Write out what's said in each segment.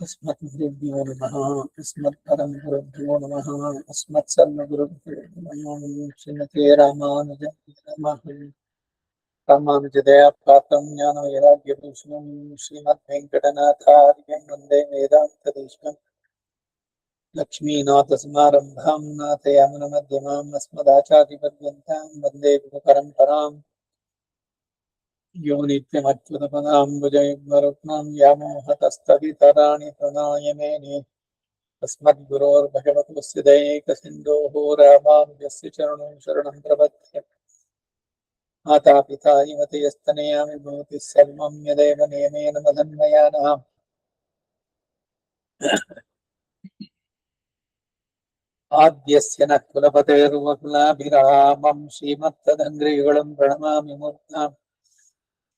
अस्मद्गुरुभ्यो नमः। अस्मत्परमगुरुभ्यो नमः। अस्मत्सर्वगुरुभ्यो नमः। श्रीमते रामानुजाय नमः। रामानुजदया प्राप्तं ज्ञानवैराग्यभूषणं श्रीमद्वेङ्कटनाथार्यं वन्दे वेदान्तदेशिकं। लक्ष्मीनाथसमारम्भां नाथयामुनमध्यमाम् अस्मदाचार्यपर्यन्तां वन्दे गुरुपरम्पराम्। यो नित्यमच्युतपदाम्बुजयुग्मरुग्मं व्यामोहतस्तदितराणि प्रणाय मेने। अस्मद्गुरोर्भगवतोऽस्य दयैकसिन्धोः रामानुजस्य चरणौ शरणं प्रपद्ये। मातापिता युवतयस्तनया विभूतिः सर्वं यदेव नियमेन मदन्मयानः। आद्यस्य नः कुलपतेर्वकुलाभिरामं श्रीमत्तदङ्घ्रियुगलं प्रणमामि मूर्ध्ना।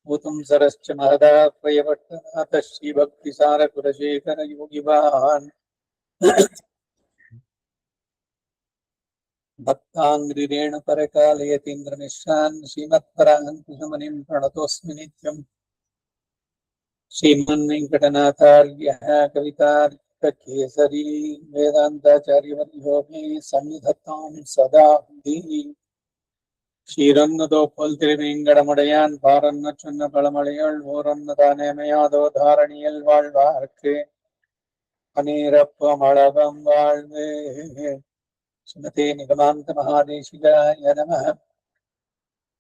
भूतं सरश्च महदाह्वयपट्टनाथ श्रीभक्तिसारकुलशेखर योगिवान् भक्ताङ्घ्रिरेणुपरकालयतीन्द्रमिश्रान् श्रीमत्पराङ्कुशमुनिं प्रणतोऽस्मि नित्यम्। श्रीमन्वेङ्कटनाथार्यः कवितार्किककेसरी वेदान्ताचार्यवर्यो मे सन्निधत्तां सदा हृदि। ஷீரன்னதோ திருவேங்கடமுடையான் பாரன்ன சொன்ன பழமொழிகள் ஓரன்னதானேமையாதோ தாரணியில் வாழ்வார்க்கு அநீரப்பமளவம் வாழ்வு. ஸ்ரீமதே நிகமாந்த ಮಹಾದೇಶಿಕಾಯ ನಮಃ.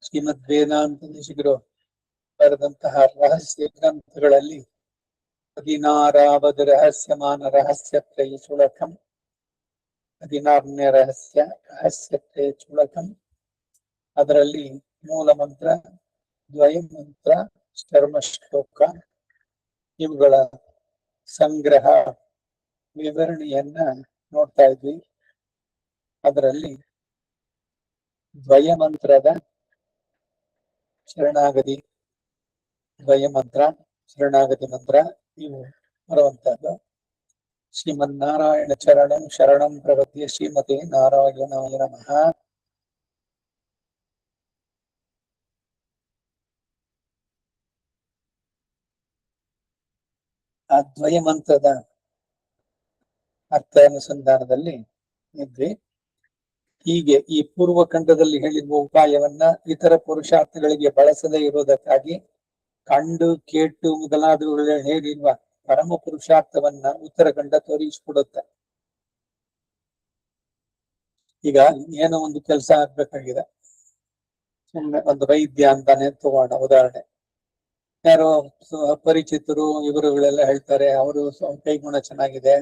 ಶ್ರೀಮದ್ ವೇದಾಂತ ದೇಶಿಕರು ಬರೆದಂತಹ ರಹಸ್ಯ ಗ್ರಂಥಗಳಲ್ಲಿ 16வது ರಹಸ್ಯಮಾನ ರಹಸ್ಯತ್ರಯ ಚುಳಕಂ, 16ನೇ ರಹಸ್ಯ ರಹಸ್ಯತ್ರಯ ಚುಳಕಂ. ಅದರಲ್ಲಿ ಮೂಲ ಮಂತ್ರ, ದ್ವಯ ಮಂತ್ರ, ಚರ್ಮ ಶ್ಲೋಕ ಇವುಗಳ ಸಂಗ್ರಹ ವಿವರಣೆಯನ್ನ ನೋಡ್ತಾ ಇದ್ವಿ. ಅದರಲ್ಲಿ ದ್ವಯ ಮಂತ್ರದ ಶರಣಾಗತಿ, ದ್ವಯ ಮಂತ್ರ, ಶರಣಾಗತಿ ಮಂತ್ರ ಇವು ಬರುವಂತಹದ್ದು. ಶ್ರೀಮನ್ನಾರಾಯಣ ಚರಣಂ ಶರಣಂ ಪ್ರಪದ್ಯ ಶ್ರೀಮತೆ ನಾರಾಯಣಾಯ ನಮಃ. ಆ ದ್ವಯ ಮಂತ್ರದ ಅರ್ಥಾನುಸಂಧಾನದಲ್ಲಿ ಇದ್ವಿ. ಹೀಗೆ ಈ ಪೂರ್ವಖಂಡದಲ್ಲಿ ಹೇಳಿರುವ ಉಪಾಯವನ್ನ ಇತರ ಪುರುಷಾರ್ಥಗಳಿಗೆ ಬಳಸದೇ ಇರುವುದಕ್ಕಾಗಿ ಕಂಡು ಕೇಟು ಮೊದಲಾದವುಗಳ ಹೇಳಿರುವ ಪರಮ ಪುರುಷಾರ್ಥವನ್ನ ಉತ್ತರಖಂಡ ತೋರಿಸಿಕೊಡುತ್ತೆ. ಈಗ ಏನೋ ಒಂದು ಕೆಲಸ ಆಗ್ಬೇಕಾಗಿದೆ, ಸುಮ್ಮನೆ ಒಂದು ವೈದ್ಯ ಅಂತಾನೆ ತಗೋಣ ಉದಾಹರಣೆ. ಯಾರೋ ಪರಿಚಿತರು ಇವರುಗಳೆಲ್ಲ ಹೇಳ್ತಾರೆ ಅವರು ಕೈಗುಣ ಚೆನ್ನಾಗಿದೆ,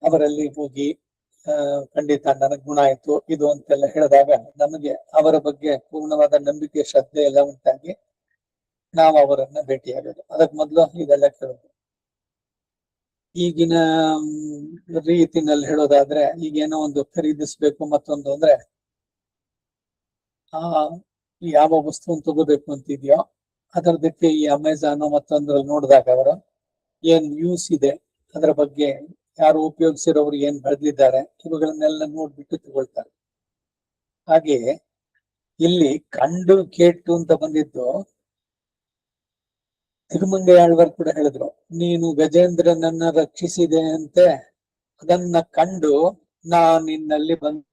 ಅವರಲ್ಲಿ ಹೋಗಿ ಖಂಡಿತ ನನಗ್ ಗುಣ ಆಯ್ತು ಇದು ಅಂತೆಲ್ಲ ಹೇಳಿದಾಗ ನಮಗೆ ಅವರ ಬಗ್ಗೆ ಪೂರ್ಣವಾದ ನಂಬಿಕೆ ಶ್ರದ್ಧೆ ಎಲ್ಲ ಉಂಟಾಗಿ ನಾವು ಅವರನ್ನ ಭೇಟಿಯಾಗೋದು. ಅದಕ್ ಮೊದ್ಲು ಇದೆಲ್ಲ ಕೇಳೋದು. ಈಗಿನ ರೀತಿನಲ್ಲಿ ಹೇಳೋದಾದ್ರೆ ಈಗೇನೋ ಒಂದು ಖರೀದಿಸ್ಬೇಕು ಮತ್ತೊಂದು ಅಂದ್ರೆ ಯಾವ ವಸ್ತುವನ್ನು ತಗೋಬೇಕು ಅಂತಿದ್ಯೋ ಅದರದಕ್ಕೆ ಈ ಅಮೆಝಾನ್ ಮತ್ತೊಂದ್ರಲ್ಲಿ ನೋಡಿದಾಗ ಅವರು ಏನ್ ನ್ಯೂಸ್ ಇದೆ, ಅದರ ಬಗ್ಗೆ ಯಾರು ಉಪಯೋಗಿಸಿರೋರು ಏನ್ ಬರೆದಿದ್ದಾರೆ ಇವುಗಳನ್ನೆಲ್ಲ ನೋಡ್ಬಿಟ್ಟು ತಗೊಳ್ತಾರೆ. ಹಾಗೆ ಇಲ್ಲಿ ಕಂಡು ಕೇಟು ಅಂತ ಬಂದಿದ್ದು ತಿರುಮಂಗಯಾಳ್ವರು ಕೂಡ ಹೇಳಿದ್ರು, ನೀನು ಗಜೇಂದ್ರನನ್ನ ರಕ್ಷಿಸಿದೆ ಅಂತೆ, ಅದನ್ನ ಕಂಡು ನಾನು ನಿನ್ನಲ್ಲಿ ಬಂದು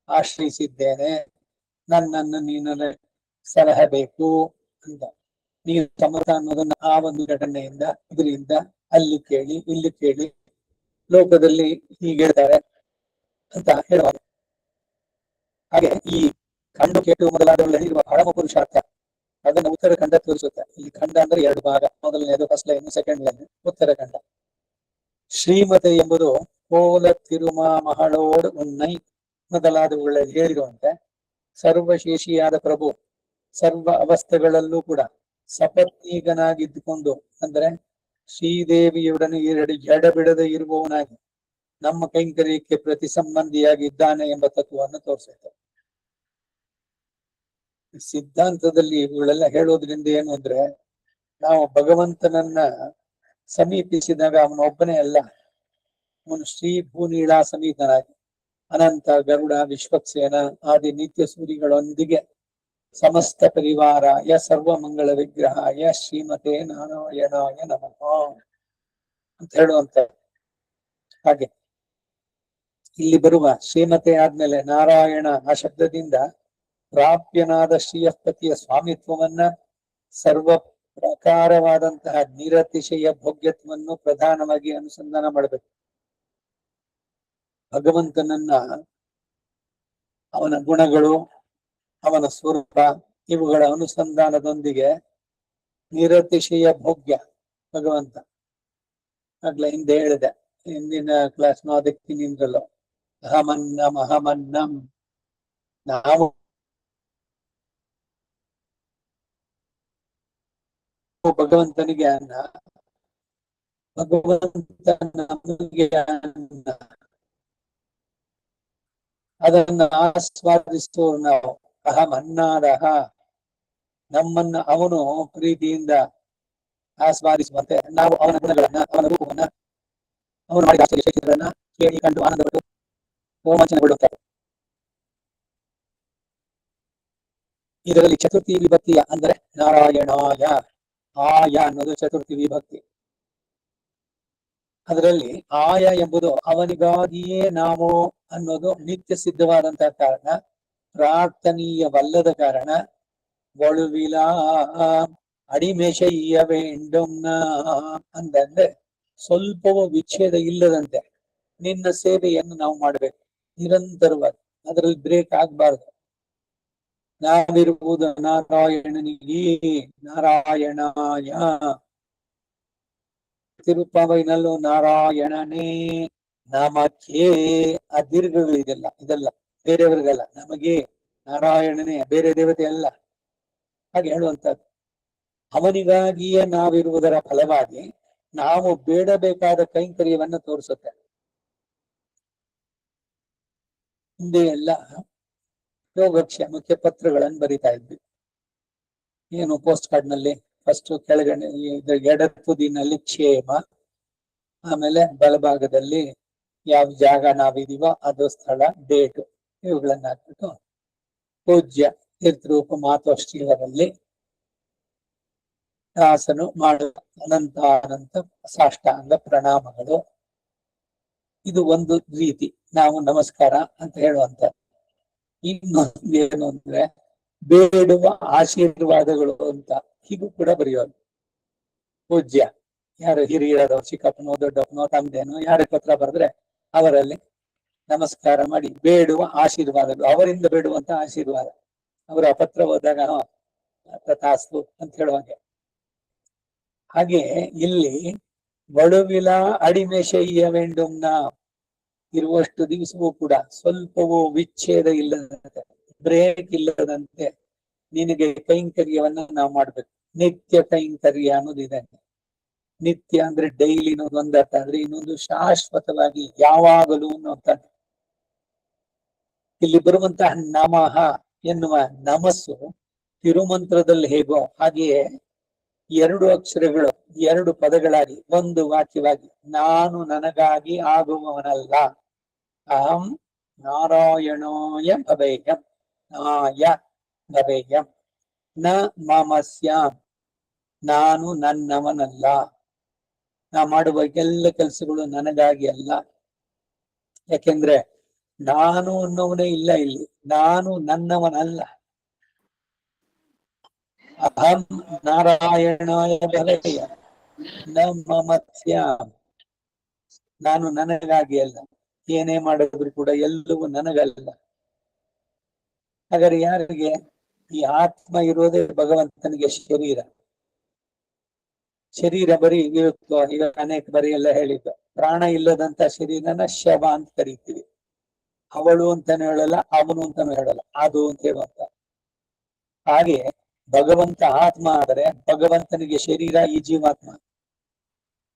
ಆಶ್ರಯಿಸಿದ್ದೇನೆ, ನನ್ನನ್ನು ನೀನು ಸಲಹಬೇಕು ಅಂತ. ನೀನು ಸಮರ್ಥ ಅನ್ನೋದನ್ನ ಆ ಒಂದು ಘಟನೆಯಿಂದ ಇದರಿಂದ ಅಲ್ಲಿ ಕೇಳಿ ಇಲ್ಲಿ ಕೇಳಿ ಲೋಕದಲ್ಲಿ ಹೀಗೆ ಹೇಳ್ತಾರೆ ಅಂತ ಹೇಳುವಾಗ, ಹಾಗೆ ಈ ಕಂಡು ಕೇಟು ಮೊದಲಾದವುಗಳಲ್ಲಿ ಇರುವ ಪರಮ ಪುರುಷಾರ್ಥ ಅದನ್ನ ಉತ್ತರಖಂಡ ತೋರಿಸುತ್ತೆ. ಇಲ್ಲಿ ಖಂಡ ಅಂದ್ರೆ 2 ಭಾಗ, ಮೊದಲನೇದು first line, second line Uttarakhand. ಶ್ರೀಮತೆ ಎಂಬುದು ಕೋಲ ತಿರುಮ ಮಹಳೋಡ್ ಉನ್ನೈ ಮೊದಲಾದವುಗಳಲ್ಲಿ ಹೇಳಿರುವಂತೆ ಸರ್ವಶೇಷಿಯಾದ ಪ್ರಭು ಸರ್ವ ಅವಸ್ಥೆಗಳಲ್ಲೂ ಕೂಡ ಸಪತ್ನೀಗನಾಗಿದ್ದುಕೊಂಡು ಅಂದ್ರೆ ಶ್ರೀದೇವಿಯೊಡನೆ ಎಡಬಿಡದೆ ಇರುವವನಾಗಿ ನಮ್ಮ ಕೈಂಕರ್ಯಕ್ಕೆ ಪ್ರತಿ ಸಂಬಂಧಿಯಾಗಿ ಇದ್ದಾನೆ ಎಂಬ ತತ್ವವನ್ನು ತೋರಿಸುತ್ತೆ. ಸಿದ್ಧಾಂತದಲ್ಲಿ ಇವುಗಳೆಲ್ಲ ಹೇಳೋದ್ರಿಂದ ಏನು ಅಂದ್ರೆ ನಾವು ಭಗವಂತನನ್ನ ಸಮೀಪಿಸಿದಾಗ ಅವನೊಬ್ಬನೇ ಅಲ್ಲ, ಅವನು ಶ್ರೀ ಭೂನೀಳಾ ಸಮೇತನಾಗಿ ಅನಂತ ಗರುಡ ವಿಶ್ವಕ್ಸೇನ ಆದಿ ನಿತ್ಯ ಸೂರಿಗಳೊಂದಿಗೆ ಸಮಸ್ತ ಪರಿವಾರಾಯ ಸರ್ವ ಮಂಗಳ ವಿಗ್ರಹಾಯ ಶ್ರೀಮತೆ ನಾರಾಯಣಾಯ ನಮಃ ಅಂತ ಹೇಳುವಂತ. ಹಾಗೆ ಇಲ್ಲಿ ಬರುವ ಶ್ರೀಮತೆ ಆದ್ಮೇಲೆ ನಾರಾಯಣ ಆ ಶಬ್ದದಿಂದ ಪ್ರಾಪ್ಯನಾದ ಶ್ರೀಯಪತಿಯ ಸ್ವಾಮಿತ್ವವನ್ನ, ಸರ್ವ ಪ್ರಕಾರವಾದಂತಹ ನಿರತಿಶಯ ಭೋಗ್ಯತ್ವವನ್ನು ಪ್ರಧಾನವಾಗಿ ಅನುಸಂಧಾನ ಮಾಡಬೇಕು. ಭಗವಂತನನ್ನ, ಅವನ ಗುಣಗಳು, ಅವನ ಸ್ವರೂಪ, ಇವುಗಳ ಅನುಸಂಧಾನದೊಂದಿಗೆ ನಿರತಿಶಯ ಭೋಗ್ಯ ಭಗವಂತ. ಆಗ್ಲೇ ಹಿಂದೆ ಹೇಳಿದೆ, ಹಿಂದಿನ ಕ್ಲಾಸ್ ಅದಕ್ಕೆ ನಿಂದ್ರಲ್ಲ, ಅಹಮನ್ನಂ ಅಹಮನ್ನಂ, ನಾವು ಭಗವಂತನಿಗೆ ಅನ್ನ, ಭಗವಂತ ನಮಗೆ ಅನ್ನ. ಅದನ್ನು ಆಸ್ವಾದಿಸುವವರು ನಾವು. ಅಹಂ ಅನ್ನಾದಹ, ನಮ್ಮನ್ನ ಅವನು ಪ್ರೀತಿಯಿಂದ ಆಸ್ವಾದಿಸುವಂತೆ ನಾವು ಅವನ ಗುಣಗಳನ್ನ, ಅವನ ರೂಪವನ್ನ, ಅವನು ಮಾಡಿದ ಆಶ್ಚರ್ಯಗಳನ್ನ ಕೇಳಿ ಕಂಡು ಆನಂದಪಟ್ಟು ರೋಮಾಂಚನಗೊಳ್ಳುತ್ತಾರೆ. ಇದರಲ್ಲಿ ಚತುರ್ಥಿ ವಿಭಕ್ತಿಯ ಅಂದರೆ ನಾರಾಯಣಾಯ, ಆಯ ಅನ್ನೋದು ಚತುರ್ಥಿ ವಿಭಕ್ತಿ. ಅದರಲ್ಲಿ ಆಯ ಎಂಬುದು ಅವನಿಗಾಗಿಯೇ ನಾವು ಅನ್ನೋದು ನಿತ್ಯ ಸಿದ್ಧವಾದಂತಹ ಕಾರಣ, ಪ್ರಾರ್ಥನೀಯವಲ್ಲದ ಕಾರಣ. ಒಳುವಿಲ ಅಡಿಮೆಶಯ್ಯ ವೇಂಡುಮ್ನ ಅಂತಂದ್ರೆ ಸ್ವಲ್ಪವೂ ವಿಚ್ಛೇದ ಇಲ್ಲದಂತೆ ನಿನ್ನ ಸೇವೆಯನ್ನು ನಾವು ಮಾಡ್ಬೇಕು ನಿರಂತರವಾಗಿ. ಅದರಲ್ಲಿ ಬ್ರೇಕ್ ಆಗ್ಬಾರ್ದು. ನಾವಿರುವುದು ನಾರಾಯಣನಿಗೆ, ನಾರಾಯಣಾಯ. ತಿರುಪಾವೈನಲ್ಲೂ ನಾರಾಯಣನೇ, ನಮಕ್ಕೆ ಆ ದೀರ್ಘಗಳಿದೆಲ್ಲ, ಇದೆಲ್ಲ ಬೇರೆಯವ್ರಿಗಲ್ಲ, ನಮಗೆ ನಾರಾಯಣನೇ, ಬೇರೆ ದೇವತೆ ಅಲ್ಲ. ಹಾಗೆ ಹೇಳುವಂತದ್ದು. ಅವನಿಗಾಗಿಯೇ ನಾವಿರುವುದರ ಫಲವಾಗಿ ನಾವು ಬೇಡಬೇಕಾದ ಕೈಂಕರ್ಯವನ್ನು ತೋರಿಸುತ್ತೆ. ಹಿಂದೆ ಎಲ್ಲ ಯೋಗಕ್ಷೇಮಕ್ಕೆ ಪತ್ರಗಳನ್ನು ಬರಿತಾ ಇದ್ವಿ. ಏನು ಪೋಸ್ಟ್ ಕಾರ್ಡ್ ನಲ್ಲಿ ಫಸ್ಟ್ ಕೆಳಗಡೆ ಎಡ ತುದಿನಲ್ಲಿ ಕ್ಷೇಮ, ಆಮೇಲೆ ಬಲಭಾಗದಲ್ಲಿ ಯಾವ ಜಾಗ ನಾವಿದೀವೋ ಅದು ಸ್ಥಳ, ಡೇಟು, ಇವುಗಳನ್ನ ಹಾಕ್ಬಿಟ್ಟು ಪೂಜ್ಯ ತೀರ್ಥರೂಪ ಮಾತೋಶ್ರೀವರಲ್ಲಿ ದಾಸನು ಮಾಡುವ ಅನಂತ ಅನಂತ ಸಾಷ್ಟಾಂಗ ಪ್ರಣಾಮಗಳು. ಇದು ಒಂದು ರೀತಿ ನಾವು ನಮಸ್ಕಾರ ಅಂತ ಹೇಳುವಂತ. ಇನ್ನೊಂದು ಏನು ಅಂದ್ರೆ ಬೇಡುವ ಆಶೀರ್ವಾದಗಳು ಅಂತ ಹೀಗೂ ಕೂಡ ಬರೆಯೋದು. ಪೂಜ್ಯ ಯಾರು ಹಿರಿಯರದವರು, ಚಿಕ್ಕಪ್ಪನೋ ದೊಡ್ಡಪ್ಪನೋ ತಮ್ಮದೇನೋ ಯಾರ ಪತ್ರ ಬರೆದ್ರೆ ಅವರಲ್ಲಿ ನಮಸ್ಕಾರ ಮಾಡಿ ಬೇಡುವ ಆಶೀರ್ವಾದಗಳು, ಅವರಿಂದ ಬೇಡುವಂತ ಆಶೀರ್ವಾದ. ಅವರ ಪತ್ರ ಹೋದಾಗ ತಥಾಸ್ತು ಅಂತ ಹೇಳುವಾಗೆ. ಹಾಗೆ ಇಲ್ಲಿ ಬಳುವಿಲ ಅಡಿಮೆಶಯ್ಯ ವೇಂಡುಮ್ನ, ಇರುವಷ್ಟು ದಿವಸವೂ ಕೂಡ ಸ್ವಲ್ಪವೂ ವಿಚ್ಛೇದ ಇಲ್ಲದಂತೆ, ಬ್ರೇಕ್ ಇಲ್ಲದಂತೆ ನಿನಗೆ ಕೈಂಕರ್ಯವನ್ನ ನಾವು ಮಾಡ್ಬೇಕು. ನಿತ್ಯ ಕೈಂಕರ್ಯ ಅನ್ನೋದಿದೆ. ನಿತ್ಯ ಅಂದ್ರೆ ಡೈಲಿ ಅನ್ನೋದು ಒಂದರ್ಥ ಆದ್ರೆ, ಇನ್ನೊಂದು ಶಾಶ್ವತವಾಗಿ ಯಾವಾಗಲೂ ಅನ್ನೋಂತ. ಇಲ್ಲಿ ಬರುವಂತಹ ನಮಃ ಎನ್ನುವ ನಮಸ್ಸು ತಿರುಮಂತ್ರದಲ್ಲಿ ಹೇಗೋ ಹಾಗೆಯೇ ಎರಡು ಅಕ್ಷರಗಳು ಎರಡು ಪದಗಳಾಗಿ ಒಂದು ವಾಕ್ಯವಾಗಿ, ನಾನು ನನಗಾಗಿ ಆಗುವವನಲ್ಲ, ಅಹಂ ನಾರಾಯಣಾಯ ಭವೇಯಂ, ನಾಯ ಭವೇಯಂ, ನ ಮಮಸ್ಯಾಂ, ನಾನು ನನ್ನವನಲ್ಲ. ನಾ ಮಾಡುವ ಎಲ್ಲ ಕೆಲಸಗಳು ನನಗಾಗಿ ಅಲ್ಲ. ಯಾಕೆಂದ್ರೆ ನಾನು ಅನ್ನೋವನೇ ಇಲ್ಲ ಇಲ್ಲಿ, ನಾನು ನನ್ನವನಲ್ಲ. ಅಹಂ ನಾರಾಯಣಾಯ ಭವೇಯ ನ ಮಮಸ್ಯಾಂ, ನಾನು ನನಗಾಗಿ ಅಲ್ಲ. ಏನೇ ಮಾಡಿದ್ರು ಕೂಡ ಎಲ್ಲವೂ ನನಗಲ್ಲ. ಹಾಗಾದ್ರೆ ಯಾರಿಗೆ? ಈ ಆತ್ಮ ಇರೋದೇ ಭಗವಂತನಿಗೆ ಶರೀರ. ಶರೀರ ಬರೀ ಇರುತ್ತೋ, ಈಗ ಅನೇಕ ಬರೀ ಎಲ್ಲ ಹೇಳಿದ್ದು, ಪ್ರಾಣ ಇಲ್ಲದಂತ ಶರೀರನ ಶವ ಅಂತ ಕರಿತೀವಿ. ಅವಳು ಅಂತಾನು ಹೇಳಲ್ಲ, ಅವನು ಅಂತಾನು ಹೇಳಲ್ಲ, ಅದು ಅಂತ ಹೇಳುವಂತ. ಹಾಗೆ ಭಗವಂತ ಆತ್ಮ ಆದರೆ ಭಗವಂತನಿಗೆ ಶರೀರ ಈ ಜೀವಾತ್ಮ.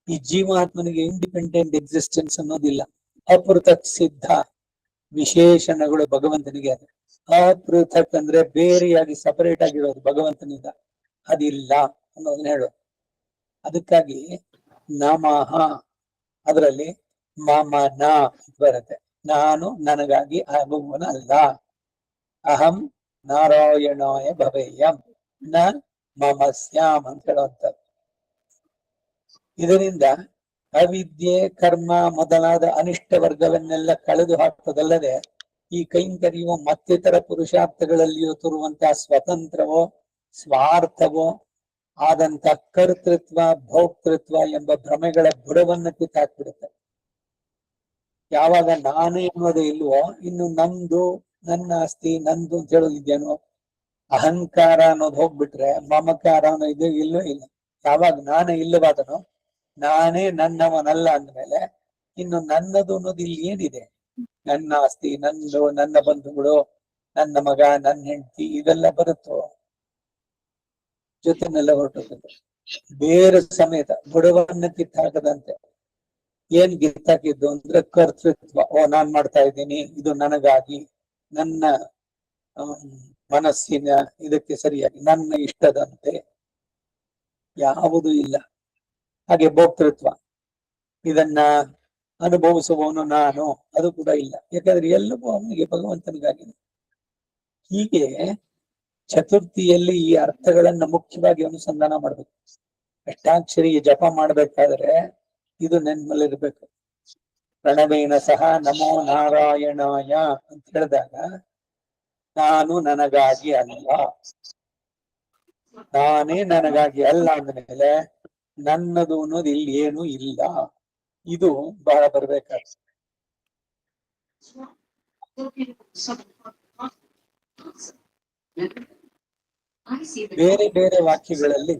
ಈ ಜೀವಾತ್ಮನಿಗೆ ಇಂಡಿಪೆಂಡೆಂಟ್ ಎಕ್ಸಿಸ್ಟೆನ್ಸ್ ಅನ್ನೋದಿಲ್ಲ. ಅಪೃಥಕ್ ಸಿದ್ಧ ವಿಶೇಷಣಗಳು ಭಗವಂತನಿಗೆ ಅದೇ. ಅಪೃಥಕ್ ಅಂದ್ರೆ ಬೇರೆಯಾಗಿ ಸಪರೇಟ್ ಆಗಿರೋದು ಭಗವಂತನಿಂದ ಅದಿಲ್ಲ ಅನ್ನೋದನ್ನ ಹೇಳೋದು. ಅದಕ್ಕಾಗಿ ನಮಃ ಅದರಲ್ಲಿ ಮಮನ ಬರುತ್ತೆ. ನಾನು ನನಗಾಗಿ ಆಗುವವನಲ್ಲ. ಅಹಂ ನಾರಾಯಣಾಯ ಭವೇಯಂ ನ ಮಮಸ್ಯಾಮ್ ಅಂತ ಹೇಳುವಂತ. ಇದರಿಂದ ಅವಿದ್ಯೆ ಕರ್ಮ ಮೊದಲಾದ ಅನಿಷ್ಟ ವರ್ಗವನ್ನೆಲ್ಲ ಕಳೆದು ಹಾಕುವುದಲ್ಲದೆ ಈ ಕೈಂಕರ್ಯವು ಮತ್ತಿತರ ಪುರುಷಾರ್ಥಗಳಲ್ಲಿಯೂ ತೋರುವಂತಹ ಸ್ವತಂತ್ರವೋ ಸ್ವಾರ್ಥವೋ ಆದಂತ ಕರ್ತೃತ್ವ ಭೋಕ್ತೃತ್ವ ಎಂಬ ಭ್ರಮೆಗಳ ಬುಡವನ್ನು ಕಿತ್ತಾಕ್ಬಿಡುತ್ತೆ. ಯಾವಾಗ ನಾನೇ ಅನ್ನೋದು ಇಲ್ವೋ, ಇನ್ನು ನಂದು, ನನ್ನ ಆಸ್ತಿ, ನಂದು ಅಂತ ಹೇಳೋದಿದ್ದೇನೋ, ಅಹಂಕಾರ ಅನ್ನೋದು ಹೋಗ್ಬಿಟ್ರೆ ಮಮಕಾರ ಅನ್ನೋದು ಇಲ್ಲವೇ ಇಲ್ಲ. ಯಾವಾಗ ನಾನೇ ಇಲ್ಲವಾದನೋ, ನಾನೇ ನನ್ನವನಲ್ಲ ಅಂದ್ಮೇಲೆ ಇನ್ನು ನನ್ನದು ಅನ್ನೋದು ಇಲ್ಲಿ ಏನಿದೆ? ನನ್ನ ಆಸ್ತಿ, ನಂದು, ನನ್ನ ಬಂಧುಗಳು, ನನ್ನ ಮಗ, ನನ್ನ ಹೆಂಡತಿ, ಇದೆಲ್ಲ ಬರುತ್ತೋ? ಜೊತೆನೆಲ್ಲ ಹೊರಟೋಗುತ್ತೆ. ಬೇರೆ ಸಮೇತ ಬುಡವನ್ನ ಕಿತ್ತಾಕದಂತೆ. ಏನ್ ಕಿತ್ತಾಕಿದ್ದು ಅಂದ್ರೆ ಕರ್ತೃತ್ವ. ನಾನ್ ಮಾಡ್ತಾ ಇದ್ದೀನಿ, ಇದು ನನಗಾಗಿ, ನನ್ನ ಮನಸ್ಸಿನ ಇದಕ್ಕೆ ಸರಿಯಾಗಿ, ನನ್ನ ಇಷ್ಟದಂತೆ ಯಾವುದು ಇಲ್ಲ. ಹಾಗೆ ಭೋಕ್ತೃತ್ವ, ಇದನ್ನ ಅನುಭವಿಸುವವನು ನಾನು, ಅದು ಕೂಡ ಇಲ್ಲ. ಯಾಕಂದ್ರೆ ಎಲ್ಲವೂ ಅವನಿಗೆ ಭಗವಂತನಿಗಾಗಿ. ಹೀಗೆ ಚತುರ್ಥಿಯಲ್ಲಿ ಈ ಅರ್ಥಗಳನ್ನ ಮುಖ್ಯವಾಗಿ ಅನುಸಂಧಾನ ಮಾಡ್ಬೇಕು. ಅಷ್ಟಾಕ್ಷರಿ ಜಪ ಮಾಡ್ಬೇಕಾದ್ರೆ ಇದು ನೆನ್ಪಲ್ಲಿರ್ಬೇಕು. ಪ್ರಣವೇನ ಸಹ ನಮೋ ನಾರಾಯಣಾಯ ಅಂತ ಹೇಳಿದಾಗ ನಾನು ನನಗಾಗಿ ಅಲ್ಲ, ನಾನೇ ನನಗಾಗಿ ಅಲ್ಲ ಅಂದ್ಮೇಲೆ ನನ್ನದು ಅನ್ನೋದು ಇಲ್ಲಿ ಏನು ಇಲ್ಲ. ಇದು ಬಹಳ ಬರ್ಬೇಕಾಗ್ತದೆ. ಬೇರೆ ಬೇರೆ ವಾಕ್ಯಗಳಲ್ಲಿ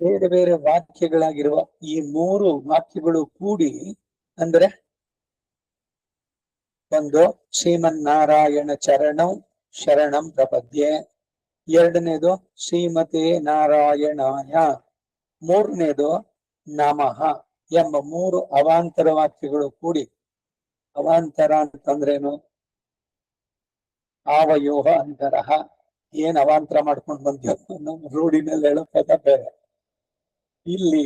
ಬೇರೆ ಬೇರೆ ವಾಕ್ಯಗಳಾಗಿರುವ ಈ 3 ವಾಕ್ಯಗಳು ಕೂಡಿ ಅಂದ್ರೆ ಒಂದು ಶ್ರೀಮನ್ನಾರಾಯಣ ಚರಣಂ ಶರಣಂ ಪ್ರಪದ್ಯೆ, ಎರಡನೇದು ಶ್ರೀಮತೆ ನಾರಾಯಣಾಯ, ಮೂರನೇದು ನಮಃ ಎಂಬ 3 ಅವಾಂತರ ವಾಕ್ಯಗಳು ಕೂಡಿ. ಅವಾಂತರ ಅಂತಂದ್ರೇನು? ಆವಯೋಹ ಅಂತರಹ. ಏನ್ ಅವಾಂತರ ಮಾಡ್ಕೊಂಡು ಬಂದ್ಯೋ ನಮ್ಮ ರೂಢಿನಲ್ಲಿ ಹೇಳೋ ಪದ ಬೇರೆ, ಇಲ್ಲಿ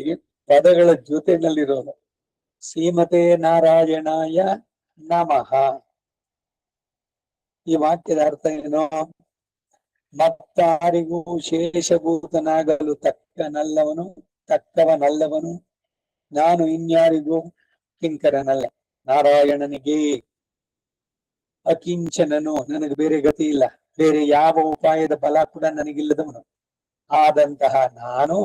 ಪದಗಳ ಜೊತೆನಲ್ಲಿರೋದು. ಶ್ರೀಮತೆ ನಾರಾಯಣಾಯ ನಮಃ. ಈ ವಾಕ್ಯದ ಅರ್ಥ ಏನು? ಮತ್ತಾರಿಗೂ ಶೇಷಭೂತನಾಗಲು ತಕ್ಕವನಲ್ಲವನು ನಾನು, ಇನ್ಯಾರಿಗೂ ಕಿಂಕರನಲ್ಲ. ನಾರಾಯಣನಿಗೆ ಅಕಿಂಚನನು, ನನಗೆ ಬೇರೆ ಗತಿ ಇಲ್ಲ, ಬೇರೆ ಯಾವ ಉಪಾಯದ ಬಲ ಕೂಡ ನನಗಿಲ್ಲದವನು ಆದಂತಹ ನಾನು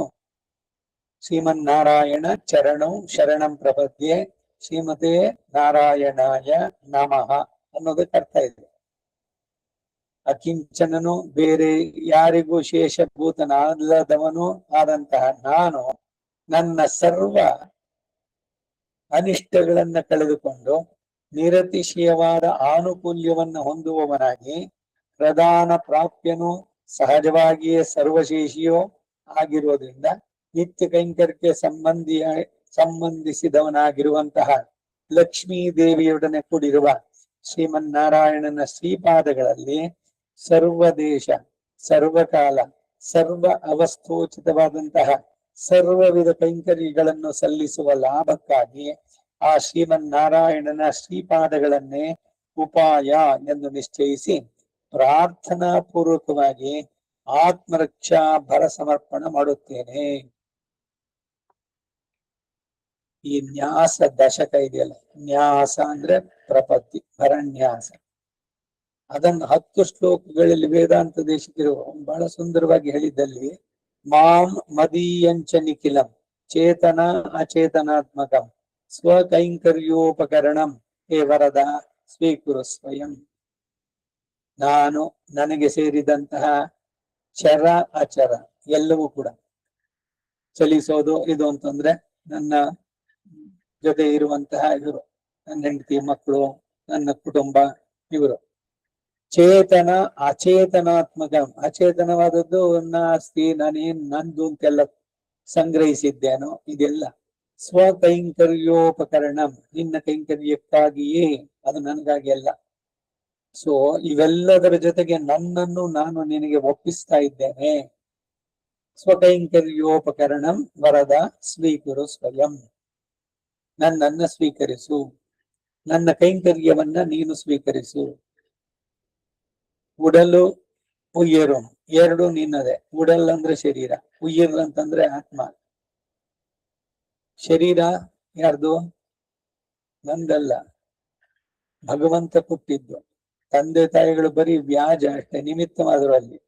ಶ್ರೀಮನ್ನಾರಾಯಣ ಚರಣಂ ಶರಣಂ ಪ್ರಪದ್ಯೆ ಶ್ರೀಮತೆ ನಾರಾಯಣಾಯ ನಮಃ ಅನ್ನೋದಕ್ಕೆ ಅರ್ಥ ಇದೆ. ಅಕಿಂಚನನು, ಬೇರೆ ಯಾರಿಗೂ ಶೇಷಭೂತನಲ್ಲದವನು ಆದಂತಹ ನಾನು ನನ್ನ ಸರ್ವ ಅನಿಷ್ಟಗಳನ್ನ ಕಳೆದುಕೊಂಡು ನಿರತಿಶಯವಾದ ಆನುಕೂಲ್ಯವನ್ನು ಹೊಂದುವವನಾಗಿ ಪ್ರಧಾನ ಪ್ರಾಪ್ಯನು ಸಹಜವಾಗಿಯೇ ಸರ್ವಶೇಷಿಯೋ ಆಗಿರುವುದರಿಂದ ನಿತ್ಯ ಕೈಂಕರ್ಯಕ್ಕೆ ಸಂಬಂಧಿಸಿದವನಾಗಿರುವಂತಹ ಲಕ್ಷ್ಮೀ ದೇವಿಯೊಡನೆ ಕೂಡಿರುವ ಶ್ರೀಮನ್ನಾರಾಯಣನ ಶ್ರೀಪಾದಗಳಲ್ಲಿ ಸರ್ವದೇಶ ಸರ್ವಕಾಲ ಸರ್ವ ಅವಸ್ಥೋಚಿತವಾದಂತಹ ಸರ್ವವಿಧ ಕೈಂಕರ್ಯಗಳನ್ನು ಸಲ್ಲಿಸುವ ಲಾಭಕ್ಕಾಗಿ ಆ ಶ್ರೀಮನ್ನಾರಾಯಣನ ಶ್ರೀಪಾದಗಳನ್ನೇ ಉಪಾಯ ಎಂದು ನಿಶ್ಚಯಿಸಿ ಪ್ರಾರ್ಥನಾ ಪೂರ್ವಕವಾಗಿ ಆತ್ಮರಕ್ಷಾ ಭರ ಸಮರ್ಪಣ ಮಾಡುತ್ತೇನೆ. ಈ ನ್ಯಾಸ ದಶಕ ಇದೆಯಲ್ಲ, ನ್ಯಾಸ ಅಂದ್ರೆ ಪ್ರಪತ್ತಿ, ಭರನ್ಯಾಸ. ಅದನ್ನು 10 ಶ್ಲೋಕಗಳಲ್ಲಿ ವೇದಾಂತ ದೇಶಿಕರು ಬಹಳ ಸುಂದರವಾಗಿ ಹೇಳಿದ್ದಲ್ಲಿ, ಮಾಂ ಮದೀಯಂಚ ನಿಖಿಲಂ ಚೇತನ ಅಚೇತನಾತ್ಮಕಂ ಸ್ವಕೈಂಕರ್ಯೋಪಕರಣಂ ಹೇ ವರದ ಸ್ವೀಕುರು ಸ್ವಯಂ. ನಾನು, ನನಗೆ ಸೇರಿದಂತಹ ಚರ ಅಚರ ಎಲ್ಲವೂ ಕೂಡ, ಚಲಿಸೋದು ಇದು ಅಂತಂದ್ರೆ ನನ್ನ ಜೊತೆ ಇರುವಂತಹ ಇವರು, ನನ್ನ ಹೆಂಡತಿ, ಮಕ್ಕಳು, ನನ್ನ ಕುಟುಂಬ, ಇವರು. ಚೇತನ ಅಚೇತನಾತ್ಮಕ, ಅಚೇತನವಾದದ್ದು ಆಸ್ತಿ, ನಾನೇನ್ ನಂದು ಅಂತೆಲ್ಲ ಸಂಗ್ರಹಿಸಿದ್ದೇನೋ ಇದೆಲ್ಲ ಸ್ವಕೈಂಕರ್ಯೋಪಕರಣ, ನಿನ್ನ ಕೈಂಕರ್ಯಕ್ಕಾಗಿಯೇ, ಅದು ನನಗಾಗಿ ಅಲ್ಲ. ಸೊ ಇವೆಲ್ಲದರ ಜೊತೆಗೆ ನನ್ನನ್ನು ನಾನು ನಿನಗೆ ಒಪ್ಪಿಸ್ತಾ ಇದ್ದೇನೆ. ಸ್ವಕೈಂಕರ್ಯೋಪಕರಣಂ ವರದ ಸ್ವೀಕುರು ಸ್ವಯಂ. ನನ್ನನ್ನ ಸ್ವೀಕರಿಸು, ನನ್ನ ಕೈಂಕರ್ಯವನ್ನ ನೀನು ಸ್ವೀಕರಿಸು. ಉಡಲು ಉಯ್ಯರು ಎರಡು ನಿನ್ನದೆ. ಉಡಲ್ ಅಂದ್ರೆ ಶರೀರ, ಉಯ್ಯರ್ ಅಂತಂದ್ರೆ ಆತ್ಮ. ಶರೀರ ಯಾರ್ದು? ನಂದಲ್ಲ, ಭಗವಂತ ಕೊಟ್ಟಿದ್ದು. ತಂದೆ ತಾಯಿಗಳು ಬರೀ ವ್ಯಾಜ ಅಷ್ಟೇ, ನಿಮಿತ್ತವಾದರು ಅಲ್ಲಿ.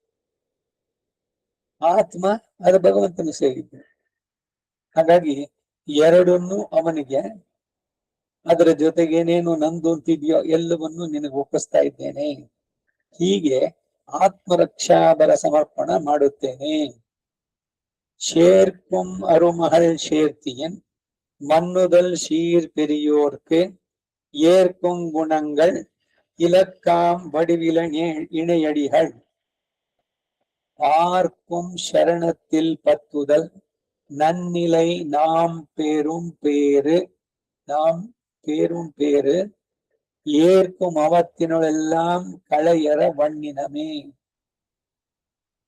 ಆತ್ಮ ಅದು ಭಗವಂತನ ಸೇರಿದ್ದು. ಹಾಗಾಗಿ ಎರಡನ್ನು ಅವನಿಗೆ, ಅದರ ಜೊತೆಗೆ ಏನೇನು ನಂದು ಅಂತಿದ್ಯೋ ಎಲ್ಲವನ್ನು ನಿನಗೆ ಒಪ್ಪಿಸ್ತಾ ಇದ್ದೇನೆ. ಹೀಗೆ ಆತ್ಮರಕ್ಷಾಬಲ ಸಮರ್ಪಣ ಮಾಡುತ್ತೇನೆ. ಶೇರ್ಕುಂ ಅರುಮಹಲ್ ಶೇರ್ತಿಯನ್ மன்னுதல் சீர் பெரியோர்க்கு ஏற்கும் குணங்கள் இலக்காம் வடிவில இணையடிகள் பார்க்கும் சரணத்தில் பத்துதல் நன்னிலை நாம் பேரும் பேரு ಏರ್ಕುಂ ಅವತ್ತಿನೊಳೆல்லாம் ಕಳೆಯರ ಬಣ್ಣಿನಮೇ.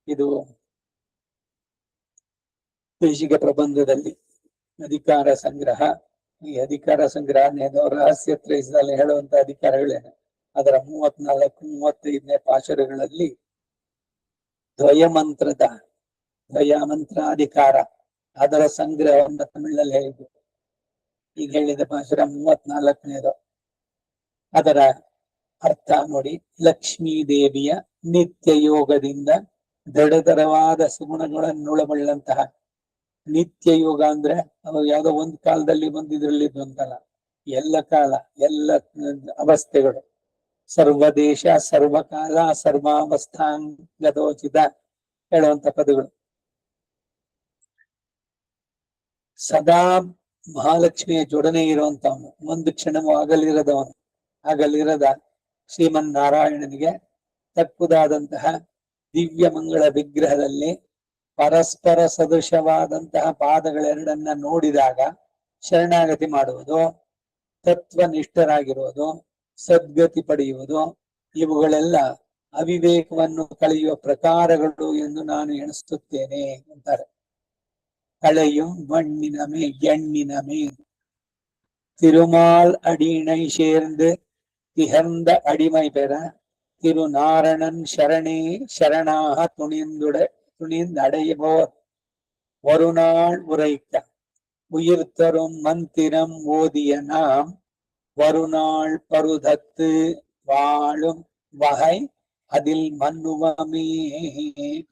ಇದು ದೇಶಿಕ ಪ್ರಬಂಧದಲ್ಲಿ ಅಧಿಕಾರ ಸಂಗ್ರಹ. ಈ ಅಧಿಕಾರ ಸಂಗ್ರಹ ರಹಸ್ಯ ತ್ರಯದಲ್ಲಿ ಹೇಳುವಂತ ಅಧಿಕಾರಗಳೇನು, ಅದರ 34-35ನೇ ಪಾಶುರಗಳಲ್ಲಿ ದ್ವಯಮಂತ್ರಾಧಿಕಾರ ಅದರ ಸಂಗ್ರಹವನ್ನು ತಮಿಳಲ್ಲಿ ಹೇಳಿದ್ದು. ಈಗ ಹೇಳಿದ ಪಾಶುರ 34ನೇದು. ಅದರ ಅರ್ಥ ನೋಡಿ. ಲಕ್ಷ್ಮೀ ದೇವಿಯ ನಿತ್ಯ ಯೋಗದಿಂದ ದೃಢತರವಾದ ಸುಗುಣಗಳನ್ನುಳಬಳ್ಳಂತಹ, ನಿತ್ಯ ಯೋಗ ಅಂದ್ರೆ ಯಾವುದೋ ಒಂದು ಕಾಲದಲ್ಲಿ ಬಂದಿದ್ರಲ್ಲಿ ಅಂತಲ್ಲ, ಎಲ್ಲ ಕಾಲ ಎಲ್ಲ ಅವಸ್ಥೆಗಳು, ಸರ್ವದೇಶ ಸರ್ವಕಾಲ ಸರ್ವಾವಸ್ಥಾಂಗದೋಚಿತ ಹೇಳುವಂತ ಪದಗಳು. ಸದಾ ಮಹಾಲಕ್ಷ್ಮಿಯ ಜೊಡನೆ ಇರುವಂತವನು, ಒಂದು ಕ್ಷಣವೂ ಆಗಲಿರದ ಶ್ರೀಮನ್ನಾರಾಯಣನಿಗೆ ತಕ್ಕುದಾದಂತಹ ದಿವ್ಯ ಮಂಗಳ ವಿಗ್ರಹದಲ್ಲಿ ಪರಸ್ಪರ ಸದೃಶವಾದಂತಹ ಪಾದಗಳೆರಡನ್ನ ನೋಡಿದಾಗ ಶರಣಾಗತಿ ಮಾಡುವುದು, ತತ್ವನಿಷ್ಠರಾಗಿರುವುದು, ಸದ್ಗತಿ ಪಡೆಯುವುದು, ಇವುಗಳೆಲ್ಲ ಅವಿವೇಕವನ್ನು ಕಳೆಯುವ ಪ್ರಕಾರಗಳು ಎಂದು ನಾನು ಎಣಿಸುತ್ತೇನೆ ಅಂತಾರೆ. களையும் வண்ணினமே எண்ணினமே திருமால் அடியினை சேர்ந்து திகழ்ந்த அடிமை பெற திருநாரணன் சரணே சரணாக துணிந்தடைவோர் ஒரு நாள் உரைக்க உயிர் தரும் மந்திரம் ஓதிய நாம் வருநாள் பருதத்து வாழும் வகை அதில் மನ್ನುವಮೇ.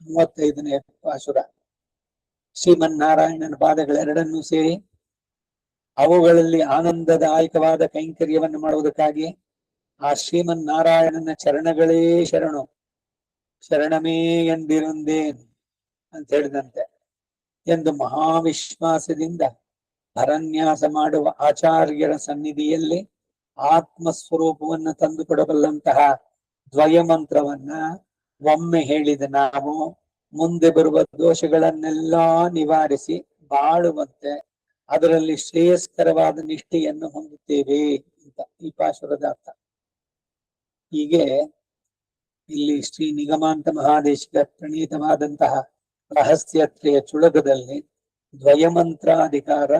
35ನೇ ಪಾಶುರ. ಶ್ರೀಮನ್ನಾರಾಯಣನ ಪಾದಗಳೆರಡನ್ನೂ ಸೇರಿ ಅವುಗಳಲ್ಲಿ ಆನಂದದಾಯಕವಾದ ಕೈಂಕರ್ಯವನ್ನು ಮಾಡುವುದಕ್ಕಾಗಿ ಆ ಶ್ರೀಮನ್ನಾರಾಯಣನ ಚರಣಗಳೇ ಶರಣು, ಶರಣಮೇ ಎಂದಿರುಂದೇನ್ ಅಂತ ಹೇಳಿದಂತೆ ಎಂದು ಮಹಾವಿಶ್ವಾಸದಿಂದ ಭರನ್ಯಾಸ ಮಾಡುವ ಆಚಾರ್ಯರ ಸನ್ನಿಧಿಯಲ್ಲಿ ಆತ್ಮಸ್ವರೂಪವನ್ನು ತಂದುಕೊಡಬಲ್ಲಂತಹ ದ್ವಯಮಂತ್ರವನ್ನ ಒಮ್ಮೆ ಹೇಳಿದ ನಾವು ಮುಂದೆ ಬರುವ ದೋಷಗಳನ್ನೆಲ್ಲಾ ನಿವಾರಿಸಿ ಬಾಳುವಂತೆ ಅದರಲ್ಲಿ ಶ್ರೇಯಸ್ಕರವಾದ ನಿಷ್ಠೆಯನ್ನು ಹೊಂದುತ್ತೇವೆ ಅಂತ ಈ ಪಾಶುರದ ಅರ್ಥ. ಹೀಗೆ ಇಲ್ಲಿ ಶ್ರೀ ನಿಗಮಾಂತ ಮಹಾದೇಶಿಕ ಪ್ರಣೀತವಾದಂತಹ ರಹಸ್ಯತ್ರೆಯ ಚುಳಗದಲ್ಲಿ ದ್ವಯಮಂತ್ರಾಧಿಕಾರ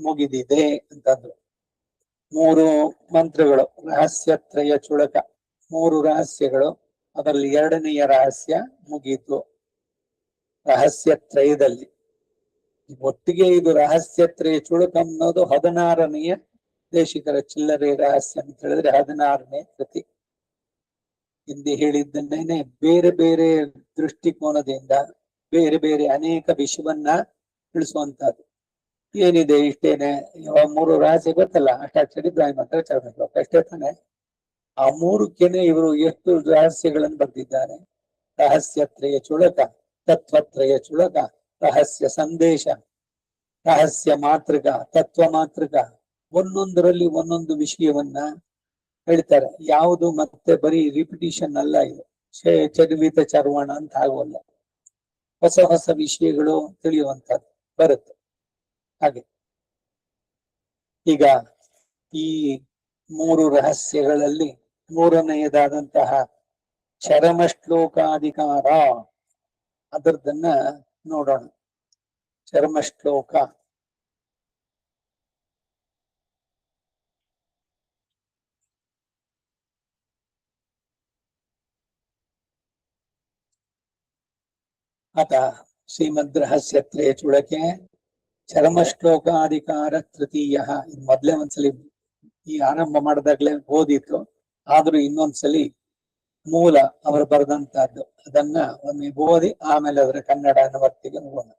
ಮುಗಿದಿದೆ ಅಂತಂದ್ರು. 3 ಮಂತ್ರಗಳು, ರಹಸ್ಯತ್ರಯ ಚುಳಕ, 3 ರಹಸ್ಯಗಳು. ಅದರಲ್ಲಿ 2ನೆಯ ರಹಸ್ಯ ಮುಗೀತು ರಹಸ್ಯತ್ರಯದಲ್ಲಿ. ಒಟ್ಟಿಗೆ ಇದು ರಹಸ್ಯತ್ರಯ ಚುಳಕ ಅನ್ನೋದು 16ನೆಯ ದೇಶಿಕರ ಚಿಲ್ಲರೆ ರಹಸ್ಯ ಅಂತ ಹೇಳಿದ್ರೆ 16ನೇ ಕೃತಿ. ಹಿಂದೆ ಹೇಳಿದ್ದನ್ನೇನೆ ಬೇರೆ ಬೇರೆ ದೃಷ್ಟಿಕೋನದಿಂದ ಬೇರೆ ಬೇರೆ ಅನೇಕ ವಿಷಯವನ್ನ ತಿಳಿಸುವಂತಹದ್ದು. ಏನಿದೆ ಇಷ್ಟೇನೆ, 3 ರಹಸ್ಯ ಗೊತ್ತಲ್ಲ, ಅಷ್ಟಾಕ್ಷರಿ ದ್ವಯ ಮಂತ್ರ ಚರ್ಮ ಅಷ್ಟೇ ತಾನೆ. ಆ 3ಕ್ಕೇನೆ ಇವರು ಎಷ್ಟು ರಹಸ್ಯಗಳನ್ನು ಬರೆದಿದ್ದಾರೆ. ರಹಸ್ಯತ್ರಯ ಚುಳಕ, ತತ್ವತ್ರಯ ಚುಳಕ, ರಹಸ್ಯ ಸಂದೇಶ, ರಹಸ್ಯ ಮಾತೃಕ, ತತ್ವ ಮಾತೃಕ. ಒಂದೊಂದರಲ್ಲಿ ಒಂದೊಂದು ವಿಷಯವನ್ನ ಹೇಳ್ತಾರೆ. ಯಾವುದು ಮತ್ತೆ ಬರೀ ರಿಪಿಟೇಷನ್ ಅಲ್ಲ, ಇದು ಚರ್ವಿತ ಚರ್ವಣ ಅಂತ ಆಗೋಲ್ಲ, ಹೊಸ ಹೊಸ ವಿಷಯಗಳು ತಿಳಿಯುವಂತದ್ದು ಬರುತ್ತೆ. ಹಾಗೆ ಈಗ ಈ 3 ರಹಸ್ಯಗಳಲ್ಲಿ 3ನೆಯದಾದಂತಹ ಚರಮ ಶ್ಲೋಕಾಧಿಕಾರ ಅದರದನ್ನ ನೋಡೋಣ. ಚರ್ಮ ಶ್ಲೋಕ ಅತ ಶ್ರೀಮದ್ ರಹಸ್ಯತ್ರೇ ಚುಳಕೆ ಚರ್ಮಶ್ಲೋಕಾಧಿಕಾರ ತೃತೀಯ. ಮೊದ್ಲೇ ಒಂದ್ಸಲಿ ಈ ಆರಂಭ ಮಾಡಿದಾಗ್ಲೇ ಓದಿತ್ತು, ಆದ್ರೂ ಇನ್ನೊಂದ್ಸಲಿ ಮೂಲ ಅವರು ಬರೆದಂತಹದ್ದು ಅದನ್ನ ಒಮ್ಮೆ ಓದಿ ಆಮೇಲೆ ಅದರ ಕನ್ನಡ ಅನುವರ್ತಿಗೆ ಹೋಗೋಣ.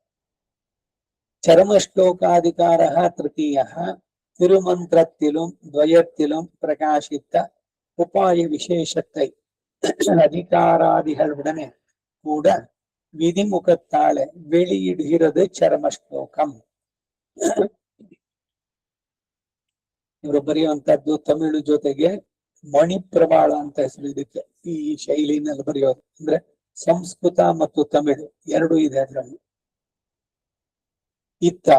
ಚರ್ಮಶ್ಲೋಕಾಧಿಕಾರ ತೃತೀಯ ತಿರುಮಂತ್ರತ್ತಿಲುಂ ದ್ವಯತ್ತಿಲುಂ ಪ್ರಕಾಶಿತ ಉಪಾಯ ವಿಶೇಷத்தை அதிகாராதிகளுடனே கூட விதிமுகத்தாலே வெளியிடுகிறது ಚರ್ಮಶ್ಲೋಕಂ. ಇವರು ಬರೆಯುವಂತದ್ದು ತಮಿಳು ಜೊತೆಗೆ ಮಣಿಪ್ರವಾಳ ಅಂತ ಹೆಸರು ಇದಕ್ಕೆ. ಈ ಶೈಲಿನಲ್ಲಿ ಬರೆಯೋದು ಅಂದ್ರೆ ಸಂಸ್ಕೃತ ಮತ್ತು ತಮಿಳು ಎರಡು ಇದೆ ಅದರಲ್ಲಿ. ಇತ್ತ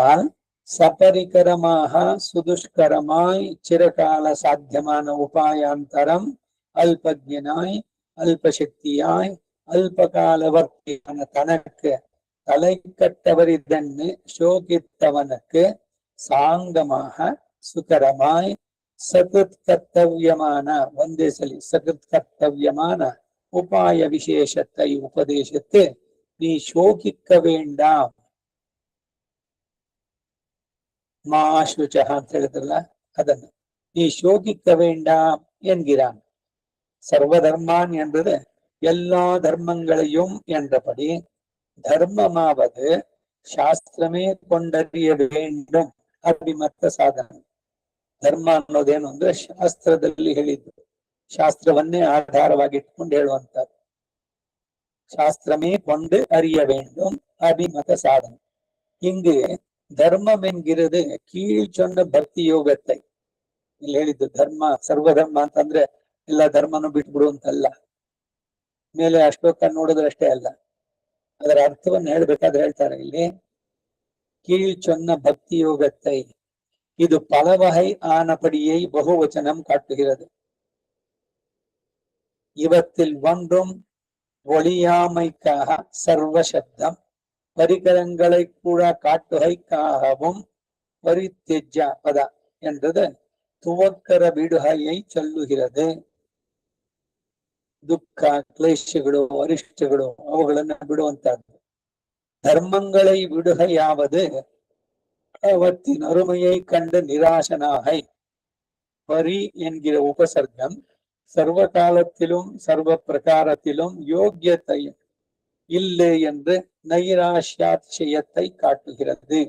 ಸಪರಿಕರಮಾಹ ಸುದುಷ್ಕರಮಾಯ್ ಚಿರಕಾಲ ಸಾಧ್ಯಮಾನ ಉಪಾಯಾಂತರಂ ಅಲ್ಪಜ್ಞನಾಯ್ ಅಲ್ಪಶಕ್ತಿಯಾಯ್ அல்பகாலவர்த்தியான தனக்கு தலை கட்டவரிதன்னு சோகித்தவனுக்கு சாங்கமாக சுகரமாய் சகிருத் கர்த்தவியமான ಒಂದೇ ಸಲಿ ಸಕೃತ್ ಕರ್ತವ್ಯமான ಉಪಾಯ ವಿಶೇಷத்தை ಉಪದೇಶಿத்து ನೀ ಶೋಕಿಕ್ಕ வேண்டாம் ಮಾ ಶುಚ ಅಂತ ಹೇಳಿದ್ರಲ್ಲ ಅದನ್ನು நீ ಶೋಕಿக்க வேண்டாம் என்கிறான். சர்வதர்மான் என்பது எல்லா தர்மங்களையும் என்றபடி தர்மமாவது ಶಾಸ್ತ್ರಮೇ ಕೊಂಡರಿಯ வேண்டும் ಅಭಿಮತ ಸಾಧನ. ಧರ್ಮ ಅನ್ನೋದೇನು ಅಂದ್ರೆ ಶಾಸ್ತ್ರದಲ್ಲಿ ಹೇಳಿದ್ದು, ಶಾಸ್ತ್ರವನ್ನೇ ಆಧಾರವಾಗಿಟ್ಕೊಂಡು ಹೇಳುವಂತದ್ದು. ಶಾಸ್ತ್ರಮೇ ಕೊಂಡು ಅರಿಯ வேண்டும் ಅಭಿಮತ ಸಾಧನ. இங்கு தர்மம் என்கிறது கீழ் சொன்ன ಭಕ್ತಿ ಯೋಗத்தை. ಇಲ್ಲಿ ಹೇಳಿದ್ದು ಧರ್ಮ ಸರ್ವಧರ್ಮ ಅಂತಂದ್ರೆ ಎಲ್ಲ ಧರ್ಮನು ಬಿಟ್ಬಿಡು ಅಂತಲ್ಲ, ಮೇಲೆ ಅಷ್ಟೊತ್ತ ನೋಡಿದ್ರೆ ಅಷ್ಟೇ ಅಲ್ಲ, ಅದರ ಅರ್ಥವನ್ನು ಹೇಳ್ಬೇಕಾದ್ರೆ ಹೇಳ್ತಾರೆ ಇಲ್ಲಿ கீழ் சொன்ன பக்தி யோகத்தை. இது பல வகை ஆனபடியை பகுவச்சனம் காட்டுகிறது. இவற்றில் ஒன்றும் ஒளியாமைக்காக சர்வ சப்தம் பரிகரங்களை கூட காட்டுகைக்காகவும் பரித்தெஜ்ஜ பத என்றது துவக்கர விடுகையை சொல்லுகிறது. ದುಃಖ ಕ್ಲೇಶಗಳು ಅರಿಷ್ಟಗಳು ಅವುಗಳನ್ನ ಬಿಡುವಂತಹದ್ದು. ಧರ್ಮங்களை விடுகையாவது அவற்றின் அருமையை கண்டு நிராசனாகை. பரி என்கிற உபசர்க்கம் சர்வ காலத்திலும் சர்வ பிரகாரத்திலும் யோக்கியத்தை இல்லை என்று ನೈರಾಶ್ಯಾತಿಶಯத்தை ಕಾಟುகிறது.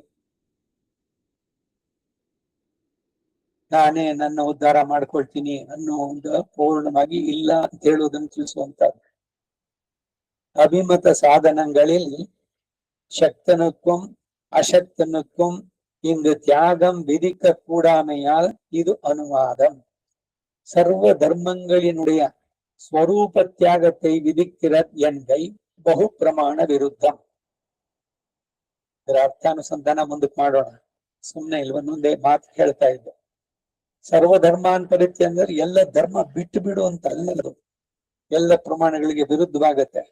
ನಾನೇ ನನ್ನ ಉದ್ಧಾರ ಮಾಡ್ಕೊಳ್ತೀನಿ ಅನ್ನೋ ಒಂದು ಪೂರ್ಣವಾಗಿ ಇಲ್ಲ ಅಂತ ಹೇಳುವುದನ್ನು ತಿಳಿಸುವಂತದ್ದು. அபிமத சாதனங்களில் சக்தனுக்கும் அசக்தனுக்கும் இங்கு தியாகம் விதிக்க கூடாமையால் இது அனுவாதம். சர்வ தர்மங்களினுடைய ஸ்வரூப தியாகத்தை விதிக்கிற என்கை ಬಹು ಪ್ರಮಾಣ ವಿರುದ್ಧಂ. ಇದರ ಅರ್ಥಾನುಸಂಧಾನ ಮುಂದಕ್ಕೆ ಮಾಡೋಣ, ಸುಮ್ಮನೆ ಇಲ್ವನ್ನೊಂದೇ ಮಾತು ಹೇಳ್ತಾ ಇದ್ದೆ. ಸರ್ವಧರ್ಮಾನ್ ಪರಿತ್ಯ ಅಂದ್ರೆ ಎಲ್ಲ ಧರ್ಮ ಬಿಟ್ಟು ಬಿಡು ಅಂತ ಅಲ್ಲದು, ಎಲ್ಲ ಪ್ರಮಾಣಗಳಿಗೆ ವಿರುದ್ಧವಾಗತ್ತೆ.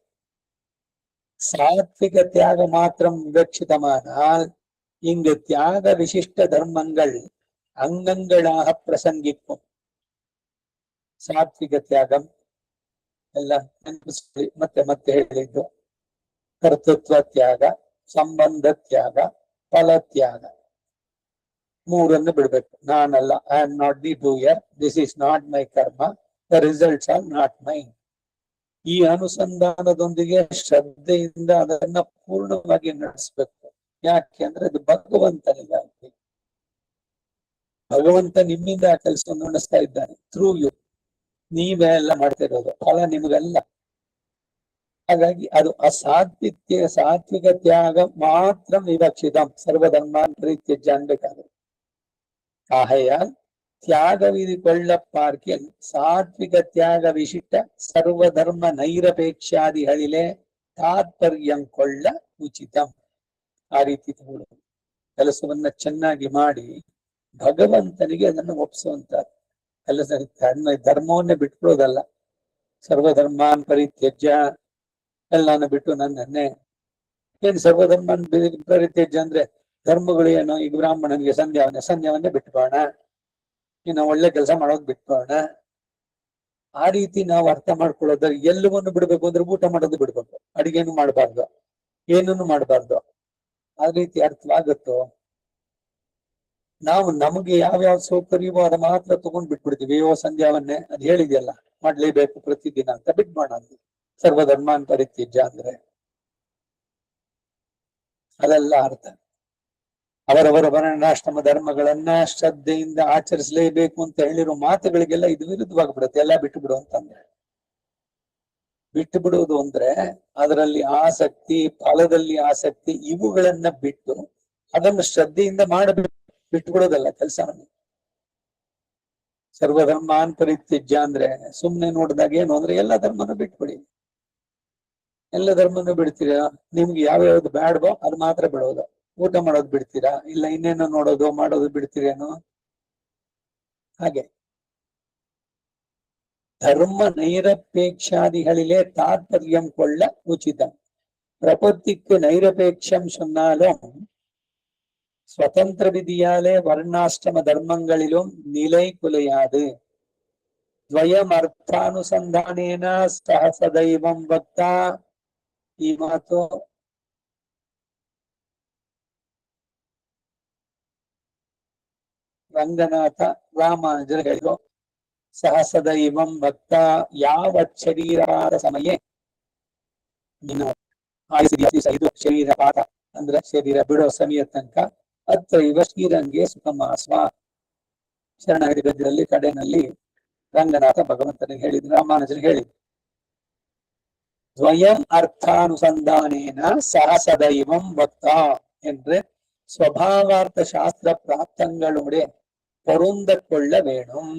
சாத்விக தியாக மாத்திரம் விவட்சிதமானால் இங்கு தியாக விசிஷ்ட தர்மங்கள் அங்கங்களாக பிரசங்கிக்கும். ಸಾತ್ವಿಕ ತ್ಯಾಗಂ ಎಲ್ಲ ಮತ್ತೆ ಮತ್ತೆ ಹೇಳಿದ್ದು. ಕರ್ತೃತ್ವ ತ್ಯಾಗ, ಸಂಬಂಧ ತ್ಯಾಗ, ಫಲ ತ್ಯಾಗ ಮೂರನ್ನು ಬಿಡ್ಬೇಕು. ನಾನಲ್ಲ, I am not the doer, this is not my karma, the results are not mine. ಈ ಅನುಸಂಧಾನದೊಂದಿಗೆ ಶ್ರದ್ಧೆಯಿಂದ ಅದನ್ನ ಪೂರ್ಣವಾಗಿ ನಡೆಸಬೇಕು. ಯಾಕೆ ಅಂದ್ರೆ ಅದು ಭಗವಂತನಿಗಾಗಿ. ಭಗವಂತ ನಿಮ್ಮಿಂದ ಆ ಕೆಲಸವನ್ನು ನಡೆಸ್ತಾ ಇದ್ದಾನೆ, ಥ್ರೂ ಯು. ನೀವೇ ಎಲ್ಲ ಮಾಡ್ತಿರೋದು, ಫಲ ನಿಮಗಲ್ಲ. ಹಾಗಾಗಿ ಅದು ಸಾತ್ವಿಕ ತ್ಯಾಗ ಮಾತ್ರ ವಿವಕ್ಷಿತ. ಸರ್ವಧರ್ಮಾನ್ ಪರಿತ್ಯಜ್ಯ ಅನ್ಬೇಕಾದ್ರೆ ஆகையால் தியாக விதி கொள்ள பார்க்கில் சாத்விக தியாக விசிட்ட ಸರ್ವಧರ್ಮ ನೈರಪೇಕ್ಷಾದಿகளிலே ತಾತ್ಪರ್ಯಂ ಕೊಳ್ಳ ಉಚಿತಂ. ಆ ರೀತಿ ಕೆಲಸವನ್ನ ಚೆನ್ನಾಗಿ ಮಾಡಿ ಭಗವಂತನಿಗೆ ಅದನ್ನು ಒಪ್ಪಿಸುವಂತ ಕೆಲಸ. ಧರ್ಮವನ್ನೇ ಬಿಟ್ಬಿಡೋದಲ್ಲ. ಸರ್ವಧರ್ಮಾನ್ ಪರಿತ್ಯಜ್ಯ ಎಲ್ಲಾನು ಬಿಟ್ಟು ನನ್ನನ್ನೇ. ಏನ್ ಸರ್ವಧರ್ಮಾನ್ ಪರಿತ್ಯಜ್ಯ ಅಂದ್ರೆ ಧರ್ಮಗಳು ಏನು? ಈಗ ಬ್ರಾಹ್ಮಣನಿಗೆ ಸಂಧ್ಯಾವನ್ನೇ ಬಿಟ್ಬೋಣ, ಇನ್ನು ಒಳ್ಳೆ ಕೆಲಸ ಮಾಡೋದ್ ಬಿಟ್ಬೋಣ. ಆ ರೀತಿ ನಾವು ಅರ್ಥ ಮಾಡ್ಕೊಳ್ಳೋದ್ರೆ ಎಲ್ಲವನ್ನು ಬಿಡ್ಬೇಕು ಅಂದ್ರೆ ಊಟ ಮಾಡೋದು ಬಿಡ್ಬೇಕು, ಅಡಿಗೆನು ಮಾಡಬಾರ್ದು. ಏನನ್ನು ಮಾಡಬಾರ್ದು. ಆ ರೀತಿ ಅರ್ಥವಾಗುತ್ತೋ? ನಾವು ನಮಗೆ ಯಾವ್ಯಾವ ಸೌಕರ್ಯವೋ ಅದ ಮಾತ್ರ ತಗೊಂಡ್ ಬಿಟ್ಬಿಡ್ತೀವಿ. ಸಂಧ್ಯಾವನ್ನೇ ಅದ್ ಹೇಳಿದೆಯಲ್ಲ, ಮಾಡ್ಲೇಬೇಕು ಪ್ರತಿದಿನ ಅಂತ ಬಿಟ್ಬೋಣ. ಸರ್ವಧರ್ಮಾನ್ ಪರಿತ್ಯಜ್ಯ ಅಂದ್ರೆ ಅದೆಲ್ಲ ಅರ್ಥ. ಅವರವರ ವರ್ಣಾಶ್ರಮ ಧರ್ಮಗಳನ್ನ ಶ್ರದ್ಧೆಯಿಂದ ಆಚರಿಸಲೇಬೇಕು ಅಂತ ಹೇಳಿರೋ ಮಾತುಗಳಿಗೆಲ್ಲ ಇದು ವಿರುದ್ಧವಾಗಿಬಿಡುತ್ತೆ. ಎಲ್ಲ ಬಿಟ್ಟು ಬಿಡು ಅಂತಂದ್ರೆ, ಬಿಟ್ಟು ಬಿಡುವುದು ಅಂದ್ರೆ ಅದರಲ್ಲಿ ಆಸಕ್ತಿ, ಫಲದಲ್ಲಿ ಆಸಕ್ತಿ, ಇವುಗಳನ್ನ ಬಿಟ್ಟು ಅದನ್ನು ಶ್ರದ್ಧೆಯಿಂದ ಮಾಡಬೇಕು. ಬಿಟ್ಟು ಬಿಡೋದಲ್ಲ ಕೆಲಸವನ್ನು. ಸರ್ವಧರ್ಮಾನ್ ಪರಿತ್ಯಜ್ಯ ಅಂದ್ರೆ ಸುಮ್ನೆ ನೋಡಿದಾಗ ಏನು ಅಂದ್ರೆ ಎಲ್ಲ ಧರ್ಮನೂ ಬಿಟ್ಬಿಡಿ. ಎಲ್ಲ ಧರ್ಮನೂ ಬಿಡ್ತೀರಾ? ನಿಮ್ಗೆ ಯಾವ್ಯಾವ್ದು ಬ್ಯಾಡ್ಬೋ ಅದು ಮಾತ್ರ ಬಿಡೋದು. ಊಟ ಮಾಡೋದು ಬಿಡ್ತೀರಾ? ಇಲ್ಲ ಇನ್ನೇನೋ ನೋಡೋದು ಮಾಡೋದು ಬಿಡ್ತೀರೇನೋ? ಹಾಗೆ ಧರ್ಮ നൈരപേക്ഷാദികളിലെ താത്പര്യം കൊള്ള ഉചിതം. പ്രപത്തിക്ക് നൈരപേക്ഷം சொன்னாலும் സ്വതന്ത്ര വിധിയാലെ വർണ്ണാശ്രമ ധർമ്മങ്ങളിലും നിലൈ കുലயாது. ದ್ವಯಂ ಅರ್ಥಾನುಸಂಧಾನೇನ ಸಹ ಸದೈವಂ ಭಕ್ತ. ಈ ಮಾತು ರಂಗನಾಥ ರಾಮಾನುಜರು ಹೇಳಿದ್ರು. ಸಹ ಸದೈವಂ ಭಕ್ತ ಯಾವತ್ ಶರೀರಾದ ಸಮಯೇ ಇದು ಶರೀರ ಪಾಠ ಅಂದ್ರೆ ಶರೀರ ಬಿಡೋ ಸಮಯ ತನಕ ಅತ್ರೈವ ಶ್ರೀರಂಗೆ ಸುಖಮಾಸ್ವ. ಶರಣಾಗತಿ ಗದ್ಯದಲ್ಲಿ ಕಡೆನಲ್ಲಿ ರಂಗನಾಥ ಭಗವಂತನಿಗೆ ಹೇಳಿದ್ರು, ರಾಮಾನುಜರಿಗೆ ಹೇಳಿದ್ರು. ದ್ವಯಂ ಅರ್ಥಾನುಸಂಧಾನೇನ ಸಹ ಸದೈವಂ ಭಕ್ತ என்று ಸ್ವಭಾವಾರ್ಥ ಶಾಸ್ತ್ರ பிராப்தங்களோட பொருந்த கொள்ள வேணும்.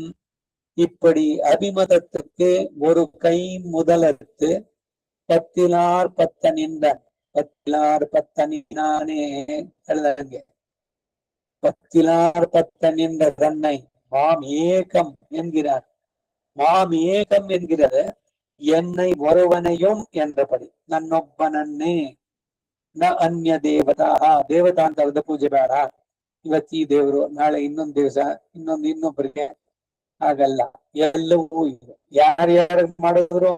இப்படி அபிமதத்துக்கு ஒரு கை முதலத்து பத்திலார் பத்தனின்ற பத்திலார் பத்தனினானே எழுதங்க. பத்திலார் பத்தனின்ற தன்னை மாம் ஏகம் என்கிறார். மாம் ஏகம் என்கிறது என்னை ஒருவனையும் என்றபடி, ನನ್ನೊಬ್ಬನನ್ನೇ. ನ ಅನ್ಯ ದೇವತಾ. ದೇವತಾ ಅಂತ ಅರ್ಧ ಪೂಜೆ ಬೇಡ. ಇವತ್ತಿ ದೇವರು, ನಾಳೆ ಇನ್ನೊಂದ್ ದಿವಸ ಇನ್ನೊಬ್ಬರಿಗೆ ಹಾಗಲ್ಲ. ಎಲ್ಲವೂ ಇದೆ. ಯಾರ್ಯಾರು ಮಾಡಿದ್ರು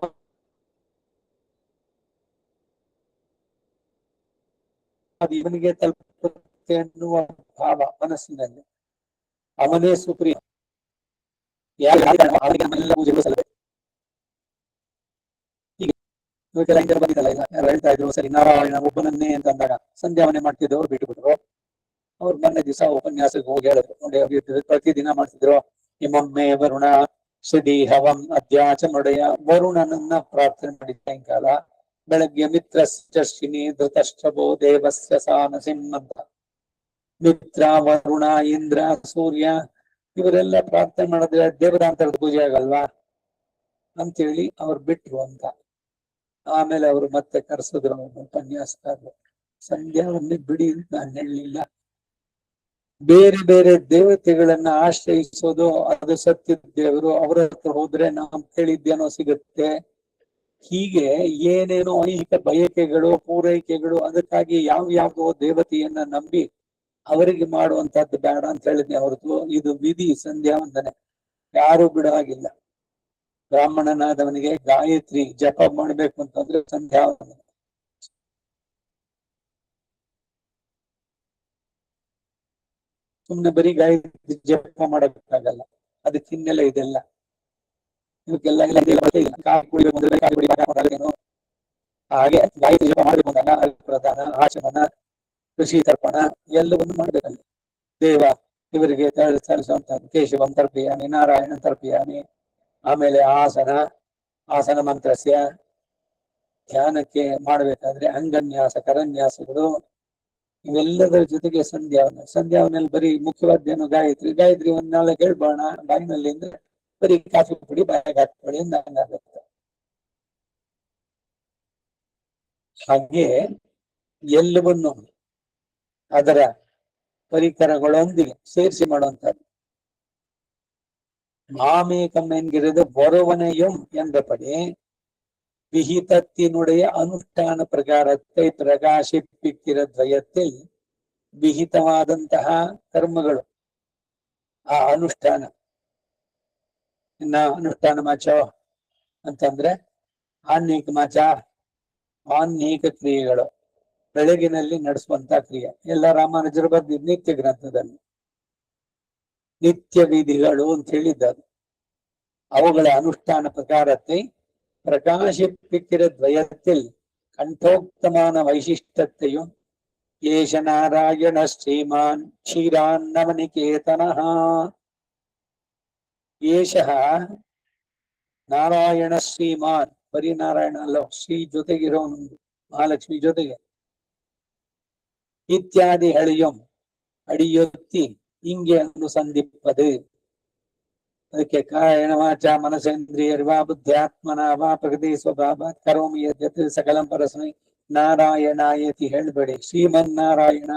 ಅದು ಇವನಿಗೆ ತಲುಪುತ್ತೆ ಅನ್ನುವ ಭಾವ ಮನಸ್ಸಿನಲ್ಲಿ. ಅವನೇ ಸುಪ್ರೀಂ. ಅವರಿಗೆಲ್ಲ ಪೂಜೆಗಳು ಸಲ್ಲಬೇಕು. ಬಂದಿದ್ದಲ್ಲ, ಯಾರು ಹೇಳ್ತಾ ಇದ್ರು ಸರಿ ನಾರಾಯಣ ಒಬ್ಬನನ್ನೇ ಅಂತ ಅಂದಾಗ ಸಂಧ್ಯಾವನೆ ಮಾಡ್ತಿದ್ದವ್ರು ಬಿಟ್ಟು ಬಿಟ್ರು. ಅವ್ರು ಮೊನ್ನೆ ದಿವಸ ಉಪನ್ಯಾಸಕ್ಕೆ ಹೋಗಿ ಹೇಳಿದ್ರು ನೋಡಿ, ಪ್ರತಿದಿನ ಮಾಡ್ತಿದ್ರು. ಇಮೊಮ್ಮೆ ವರುಣ ಶ್ರೀ ಹವಂ ಅಧ್ಯಾಚ ನೊಡೆಯ. ವರುಣನನ್ನ ಪ್ರಾರ್ಥನೆ ಮಾಡಿ ಸಾಯಂಕಾಲ, ಬೆಳಗ್ಗೆ ಮಿತ್ರಶ್ಚಿನಿ ಧೃತಶ್ರಭೋ ದೇವಸ್ಯ ಸಾನಸಿಂ ಅಂತ. ಮಿತ್ರ, ವರುಣ, ಇಂದ್ರ, ಸೂರ್ಯ ಇವರೆಲ್ಲ ಪ್ರಾರ್ಥನೆ ಮಾಡಿದ್ರೆ ದೇವತಾಂತರದ ಪೂಜೆ ಆಗಲ್ವಾ ಅಂತೇಳಿ ಅವ್ರು ಬಿಟ್ರು ಅಂತ. ಆಮೇಲೆ ಅವರು ಮತ್ತೆ ಕರೆಸಿದ್ರು ಉಪನ್ಯಾಸಕಾರರು. ಸಂಧ್ಯಾವನ್ನೇ ಬಿಡಿ ಅಂತ ನಾನು ಹೇಳಲಿಲ್ಲ. ಬೇರೆ ಬೇರೆ ದೇವತೆಗಳನ್ನ ಆಶ್ರಯಿಸೋದು ಅದು ಸತ್ಯದ ದೇವರು. ಅವರ ಹತ್ರ ಹೋದ್ರೆ ನಾವು ಕೇಳಿದ್ದೇನೋ ಸಿಗುತ್ತೆ. ಹೀಗೆ ಏನೇನೋ ಐಹಿಕ ಬಯಕೆಗಳು, ಪೂರೈಕೆಗಳು, ಅದಕ್ಕಾಗಿ ಯಾವ್ಯಾವ್ದೋ ದೇವತೆಯನ್ನ ನಂಬಿ ಅವರಿಗೆ ಮಾಡುವಂತದ್ದು ಬೇಡ ಅಂತ ಹೇಳಿದ್ನೆ ಹೊರತು ಇದು ವಿಧಿ. ಸಂಧ್ಯಾವಂದನೆ ಯಾರು ಬಿಡೋ ಹಾಗಿಲ್ಲ. ಬ್ರಾಹ್ಮಣನಾದವನಿಗೆ ಗಾಯತ್ರಿ ಜಪ ಮಾಡ್ಬೇಕು ಅಂತಂದ್ರೆ ಸಂಧ್ಯಾವಂದನೆ. ಸುಮ್ನೆ ಬರೀ ಗಾಯತ್ರಿ ಜಪ ಮಾಡಬೇಕಾಗಲ್ಲ, ಅದಕ್ಕೆ ಹಿನ್ನೆಲೆ ಇದೆಲ್ಲ. ಇವಕ್ಕೆಲ್ಲ ಕಾಫಿ ಕುಡಿಬೇಕು ಅಂದ್ರೆ ಕಾಫಿ ಕುಡಿಬೇಕಾಗೇನು. ಹಾಗೆ ಗಾಯತ್ರಿ ಜಪ ಮಾಡ್ಬೇಕು ಅಂದಾಗ ಪ್ರಧಾನ, ಆಚಮನ, ಕೃಷಿ ತರ್ಪಣ ಎಲ್ಲವನ್ನು ಮಾಡ್ಬೇಕಲ್ಲಿ. ದೇವ ಇವರಿಗೆ ಸಲ್ಲಿಸುವಂತ ಕೇಶವಂ ತರ್ಪಯಾಮಿ, ನಾರಾಯಣ ತರ್ಪಯಾಮಿ. ಆಮೇಲೆ ಆಸನ ಮಂತ್ರಸ್ಯ ಧ್ಯಾನಕ್ಕೆ ಮಾಡ್ಬೇಕಾದ್ರೆ ಅಂಗನ್ಯಾಸ, ಕರನ್ಯಾಸಗಳು ಇವೆಲ್ಲದರ ಜೊತೆಗೆ ಸಂಧ್ಯಾವನಲ್ಲಿ ಬರೀ ಮುಖ್ಯವಾದ್ದೇನು ಗಾಯತ್ರಿ ಒಂದ್ ನಾಳೆ ಹೇಳ್ಬೋಣ ಬಾಯಿನಲ್ಲಿ ಅಂದ್ರೆ ಬರೀ ಕಾಫಿ ಪುಡಿ ಬಾಯಿಗೆ ಹಾಕ್ಕೊಳ್ಳಿ ಅಂದಾಗುತ್ತೆ. ಹಾಗೆ ಎಲ್ಲವನ್ನು ಅದರ ಪರಿಕರಗಳೊಂದಿಗೆ ಸೇರಿಸಿ ಮಾಡುವಂತದ್ದು. மாமேகம் என்கிறது ஒருவனையும் என்றபடி விகிதத்தினுடைய ಅನುಷ್ಠಾನ ಪ್ರಕಾರத்தை ಪ್ರಕಾಶಿಪಿಕ್ಕಿರ ದ್ವಯத்தில் ವಿಹಿತವಾದಂತಹ ಕರ್ಮಗಳು. ಆ ಅನುಷ್ಠಾನ ಅನುಷ್ಠಾನ ಮಾಚೋ ಅಂತಂದ್ರೆ ಆನ್ಹಿಕ ಮಾಚ, ಆನ್ಹಿಕ ಕ್ರಿಯೆಗಳು. ಬೆಳಗಿನಲ್ಲಿ ನಡೆಸುವಂತ ಕ್ರಿಯೆ ಎಲ್ಲ ರಾಮಾನುಜರು ಬರ್ದಿದ್ ನಿತ್ಯ ಗ್ರಂಥದಲ್ಲಿ ನಿತ್ಯ ವಿಧಿಗಳು ಅಂತ ಹೇಳಿದ್ದಾರೆ. ಅವುಗಳ ಅನುಷ್ಠಾನ ಪ್ರಕಾರத்தை பிரகாசிப்பிக்கிற துவயத்தில் கண்டோக்தமான வைசிஷ்டத்தையும் ஏஷ நாராயண ஸ்ரீமான் ಕ್ಷೀರಾನ್ನವನಿಕೇತನಃ ಏಷಃ ನಾರಾಯಣ ಶ್ರೀಮಾನ್, ಬರೀ ನಾರಾಯಣ ಅಲ್ಲ, ಶ್ರೀ ಜೊತೆಗಿರೋನು, ಮಹಾಲಕ್ಷ್ಮಿ ಜೊತೆಗೆ ಇತ್ಯಾದಿ ಹಳಿಯಂ ಅಡಿಯೊತ್ತಿ ಹಿಂಗೆ ಅನುಸಂಧಿಪ್ಪದು. ಅದಕ್ಕೆ ಕಾಯಣ ವಾಚ ಮನಸೇಂದ್ರಿಯರ್ವಾ ಬುದ್ಧ್ಯಾತ್ಮನ ವಾ ಪ್ರಕೃತಿ ಸ್ವಭಾವ ಕರೋಮಿ ಯದ್ಯತ್ ಸಕಲಂ ಪರಸ್ಮೈ ನಾರಾಯಣಾಯತಿ ಹೇಳ್ಬೇಡಿ. ಶ್ರೀಮನ್ನಾರಾಯಣ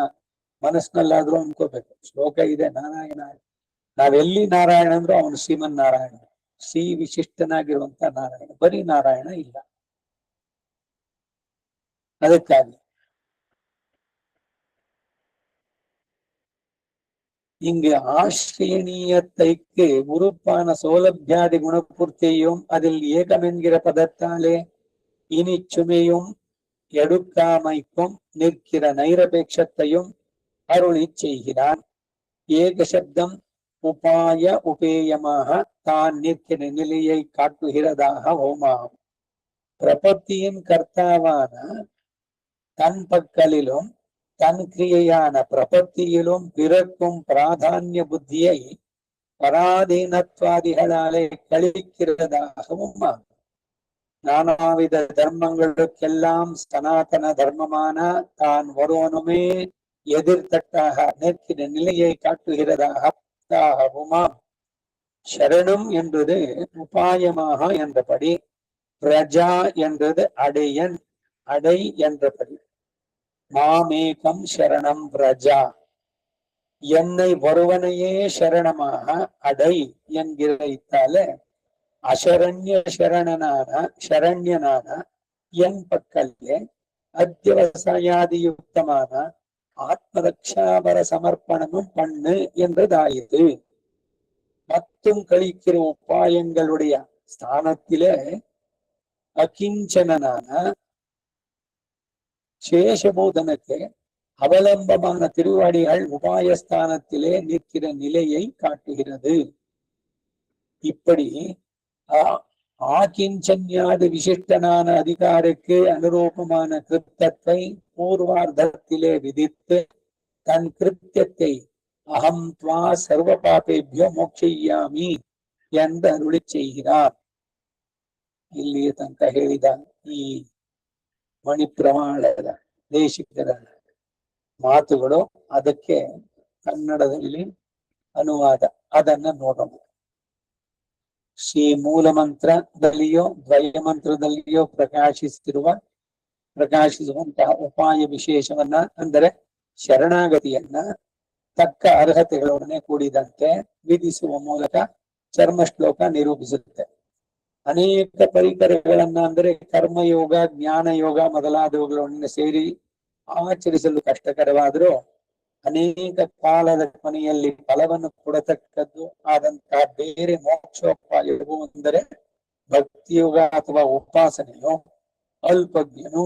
ಮನಸ್ಸಿನಲ್ಲಾದ್ರೂ ಅನ್ಕೋಬೇಕು. ಶ್ಲೋಕ ಇದೆ ನಾರಾಯಣ, ನಾವೆಲ್ಲಿ ನಾರಾಯಣ ಅಂದ್ರೂ ಅವನು ಶ್ರೀಮನ್ನಾರಾಯಣ, ಶ್ರೀ ವಿಶಿಷ್ಟನಾಗಿರುವಂತ ನಾರಾಯಣ, ಬರೀ ನಾರಾಯಣ ಇಲ್ಲ. ಅದಕ್ಕಾಗಿ இங்கு ஆசிரியனியத்தைக்கு உருப்பான சௌலபியாதி குணபூர்த்தியும் அதில் ஏகம் என்கிற பதத்தாலே இனி சுமையும் எடுக்காமைக்கும் நிற்கிற நைரபேட்சத்தையும் அருளி செய்கிறான். ஏக சப்தம் உபாய உபேயமாக தான் நிற்கிற நிலையை காட்டுகிறதாக ஹோமாகும். பிரபத்தியின் கர்த்தாவான தன் பக்கலிலும் தன் கிரியையான பிரபத்தியிலும் பிறக்கும் பிராதானிய புத்தியை பராதீனத்வாதிகளாலே கழிக்கிறதாகவும் நானாவித தர்மங்களுக்கெல்லாம் சனாதன தர்மமான தான் ஒருவனுமே எதிர்த்தட்டாக நிற்கிற நிலையை காட்டுகிறதாகவும் சரணம் என்றது உபாயமாக என்றபடி, பிரஜா என்றது அடையன் அடை என்றபடி, மாமேகம் சரணம் பிரஜா என்னை ஒருவனையே சரணமாக அடை என்கிறால அசரண்ய ಶರಣ್ಯನಾದ ಎನ್ ಪಕ್ಕಲ್ಲೇ ಅಧ್ಯವಸಾಯಾದಿಯುಕ್ತமான ஆத்மரக்ஷாபர சமர்ப்பணமும் பண்ணு என்றதாயிற்று. மற்றும் கழிக்கிற உபாயங்களுடைய ஸ்தானத்திலே அகிஞ்சனான சேஷபோதனಕ್ಕೆ அவலம்பமான திருவாடிகள் உபாயஸ்தானத்திலே நிற்கிற நிலையை காட்டுகிறது. இப்படி ஆகிஞ்சன்யாதி விசிஷ்டனான அதிகாரிக்கு அனுரூபமான கிருத்தத்தை பூர்வார்த்தத்திலே விதித்து தன் கிருத்தியத்தை அகம் துவா சர்வ பாபேபியோ மோಕ್ಷಯಿಯಾಮಿ ಎಂದು ಅರುಳಿ செய்கிறார். ಇಲ್ಲಿಯ ತನಕ ಹೇಳಿದ ಈ ಮಣಿಪ್ರಮಾಣದ ದೇಶಿಕರ ಮಾತುಗಳು, ಅದಕ್ಕೆ ಕನ್ನಡದಲ್ಲಿ ಅನುವಾದ, ಅದನ್ನ ನೋಡೋಣ. ಶ್ರೀ ಮೂಲ ಮಂತ್ರದಲ್ಲಿಯೋ ದ್ವಯ ಮಂತ್ರದಲ್ಲಿಯೋ ಪ್ರಕಾಶಿಸುವಂತಹ ಉಪಾಯ ವಿಶೇಷವನ್ನ, ಅಂದರೆ ಶರಣಾಗತಿಯನ್ನ ತಕ್ಕ ಅರ್ಹತೆಗಳೊಡನೆ ಕೂಡಿದಂತೆ ವಿಧಿಸುವ ಮೂಲಕ ಚರ್ಮ ಶ್ಲೋಕ ನಿರೂಪಿಸುತ್ತೆ. ಅನೇಕ ಪರಿಕರಗಳನ್ನ, ಅಂದರೆ ಕರ್ಮಯೋಗ, ಜ್ಞಾನ ಯೋಗ ಮೊದಲಾದವುಗಳೊಡನೆ ಸೇರಿ ಆಚರಿಸಲು ಕಷ್ಟಕರವಾದರೂ ಅನೇಕ ಕಾಲದ ಕೊನೆಯಲ್ಲಿ ಫಲವನ್ನು ಕೊಡತಕ್ಕದ್ದು ಆದಂತಹ ಬೇರೆ ಮೋಕ್ಷೋಪಾಯವು ಅಂದರೆ ಭಕ್ತಿಯೋಗ ಅಥವಾ ಉಪಾಸನೆಯೋ, ಅಲ್ಪಜ್ಞನು,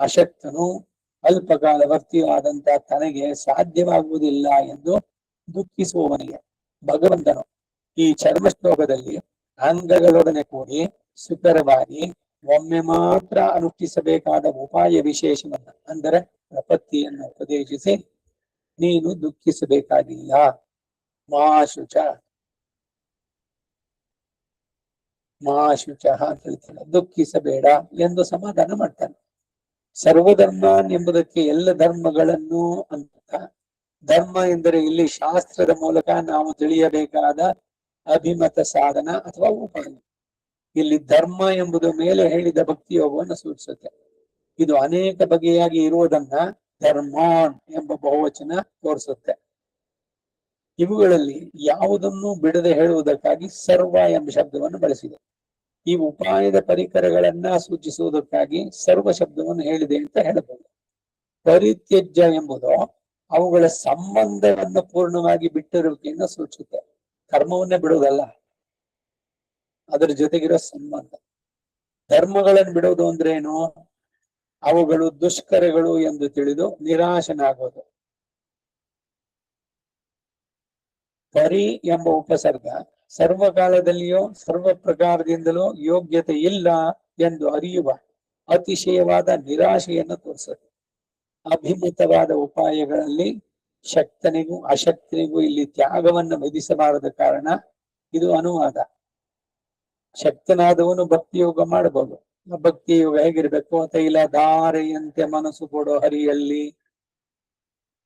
ಅಶಕ್ತನು, ಅಲ್ಪಕಾಲವರ್ತಿಯೂ ಆದಂತಹ ತನಗೆ ಸಾಧ್ಯವಾಗುವುದಿಲ್ಲ ಎಂದು ದುಃಖಿಸುವವನಿಗೆ ಭಗವಂತನು ಈ ಚರ್ಮ ಶ್ಲೋಕದಲ್ಲಿ ಅಂಗಗಳೊಡನೆ ಕೂಡಿ ಸುಕರವಾಗಿ ಒಮ್ಮೆ ಮಾತ್ರ ಅನುಷ್ಠಿಸಬೇಕಾದ ಉಪಾಯ ವಿಶೇಷವನ್ನ, ಅಂದರೆ ಪ್ರಪತ್ತಿಯನ್ನು ಉಪದೇಶಿಸಿ ನೀನು ದುಃಖಿಸಬೇಕಾಗಿಲ್ಲ, ಮಾಶುಚ ಅಂತ ಹೇಳ್ತಾನೆ, ದುಃಖಿಸಬೇಡ ಎಂದು ಸಮಾಧಾನ ಮಾಡ್ತಾನೆ. ಸರ್ವಧರ್ಮ ಎಂಬುದಕ್ಕೆ ಎಲ್ಲ ಧರ್ಮಗಳನ್ನು ಅಂತ, ಧರ್ಮ ಎಂದರೆ ಇಲ್ಲಿ ಶಾಸ್ತ್ರದ ಮೂಲಕ ನಾವು ತಿಳಿಯಬೇಕಾದ ಅಭಿಮತ ಸಾಧನ ಅಥವಾ ಉಪಾಯ. ಇಲ್ಲಿ ಧರ್ಮ ಎಂಬುದು ಮೇಲೆ ಹೇಳಿದ ಭಕ್ತಿ ಯೋಗವನ್ನು ಸೂಚಿಸುತ್ತೆ. ಇದು ಅನೇಕ ಬಗೆಯಾಗಿ ಇರುವುದನ್ನ ಧರ್ಮಾನ್ ಎಂಬ ಬಹುವಚನ ತೋರಿಸುತ್ತೆ. ಇವುಗಳಲ್ಲಿ ಯಾವುದನ್ನು ಬಿಡದೆ ಹೇಳುವುದಕ್ಕಾಗಿ ಸರ್ವ ಎಂಬ ಶಬ್ದವನ್ನು ಬಳಸಿದೆ. ಈ ಉಪಾಯದ ಪರಿಕರಗಳನ್ನ ಸೂಚಿಸುವುದಕ್ಕಾಗಿ ಸರ್ವ ಶಬ್ದವನ್ನು ಹೇಳಿದೆ ಅಂತ ಹೇಳಬಹುದು. ಪರಿತ್ಯಜ್ಯ ಎಂಬುದು ಅವುಗಳ ಸಂಬಂಧವನ್ನು ಪೂರ್ಣವಾಗಿ ಬಿಟ್ಟಿರುವಿಕೆಯನ್ನು ಸೂಚಿಸುತ್ತೆ. ಕರ್ಮವನ್ನೇ ಬಿಡುವುದಲ್ಲ, ಅದರ ಜೊತೆಗಿರೋ ಸಂಬಂಧ. ಧರ್ಮಗಳನ್ನು ಬಿಡೋದು ಅಂದ್ರೆ ಏನು? ಅವುಗಳು ದುಷ್ಕರಗಳು ಎಂದು ತಿಳಿದು ನಿರಾಶನಾಗೋದು. ಪರಿ ಎಂಬ ಉಪಸರ್ಗ ಸರ್ವಕಾಲದಲ್ಲಿಯೋ ಸರ್ವ ಪ್ರಕಾರದಿಂದಲೂ ಯೋಗ್ಯತೆ ಇಲ್ಲ ಎಂದು ಅರಿಯುವ ಅತಿಶಯವಾದ ನಿರಾಶೆಯನ್ನು ತೋರಿಸುತ್ತೆ. ಅಭಿಮತವಾದ ಉಪಾಯಗಳಲ್ಲಿ ಶಕ್ತನಿಗೂ ಅಶಕ್ತನಿಗೂ ಇಲ್ಲಿ ತ್ಯಾಗವನ್ನು ವಿಧಿಸಬಾರದ ಕಾರಣ ಇದು ಅನುವಾದ. ಶಕ್ತನಾದವನು ಭಕ್ತಿಯೋಗ ಮಾಡಬಹುದು. ಭಕ್ತಿಯೋಗ ಹೇಗಿರ್ಬೇಕು? ತೈಲ ಧಾರೆಯಂತೆ ಮನಸ್ಸು ಕೊಡೋ ಹರಿಯಲ್ಲಿ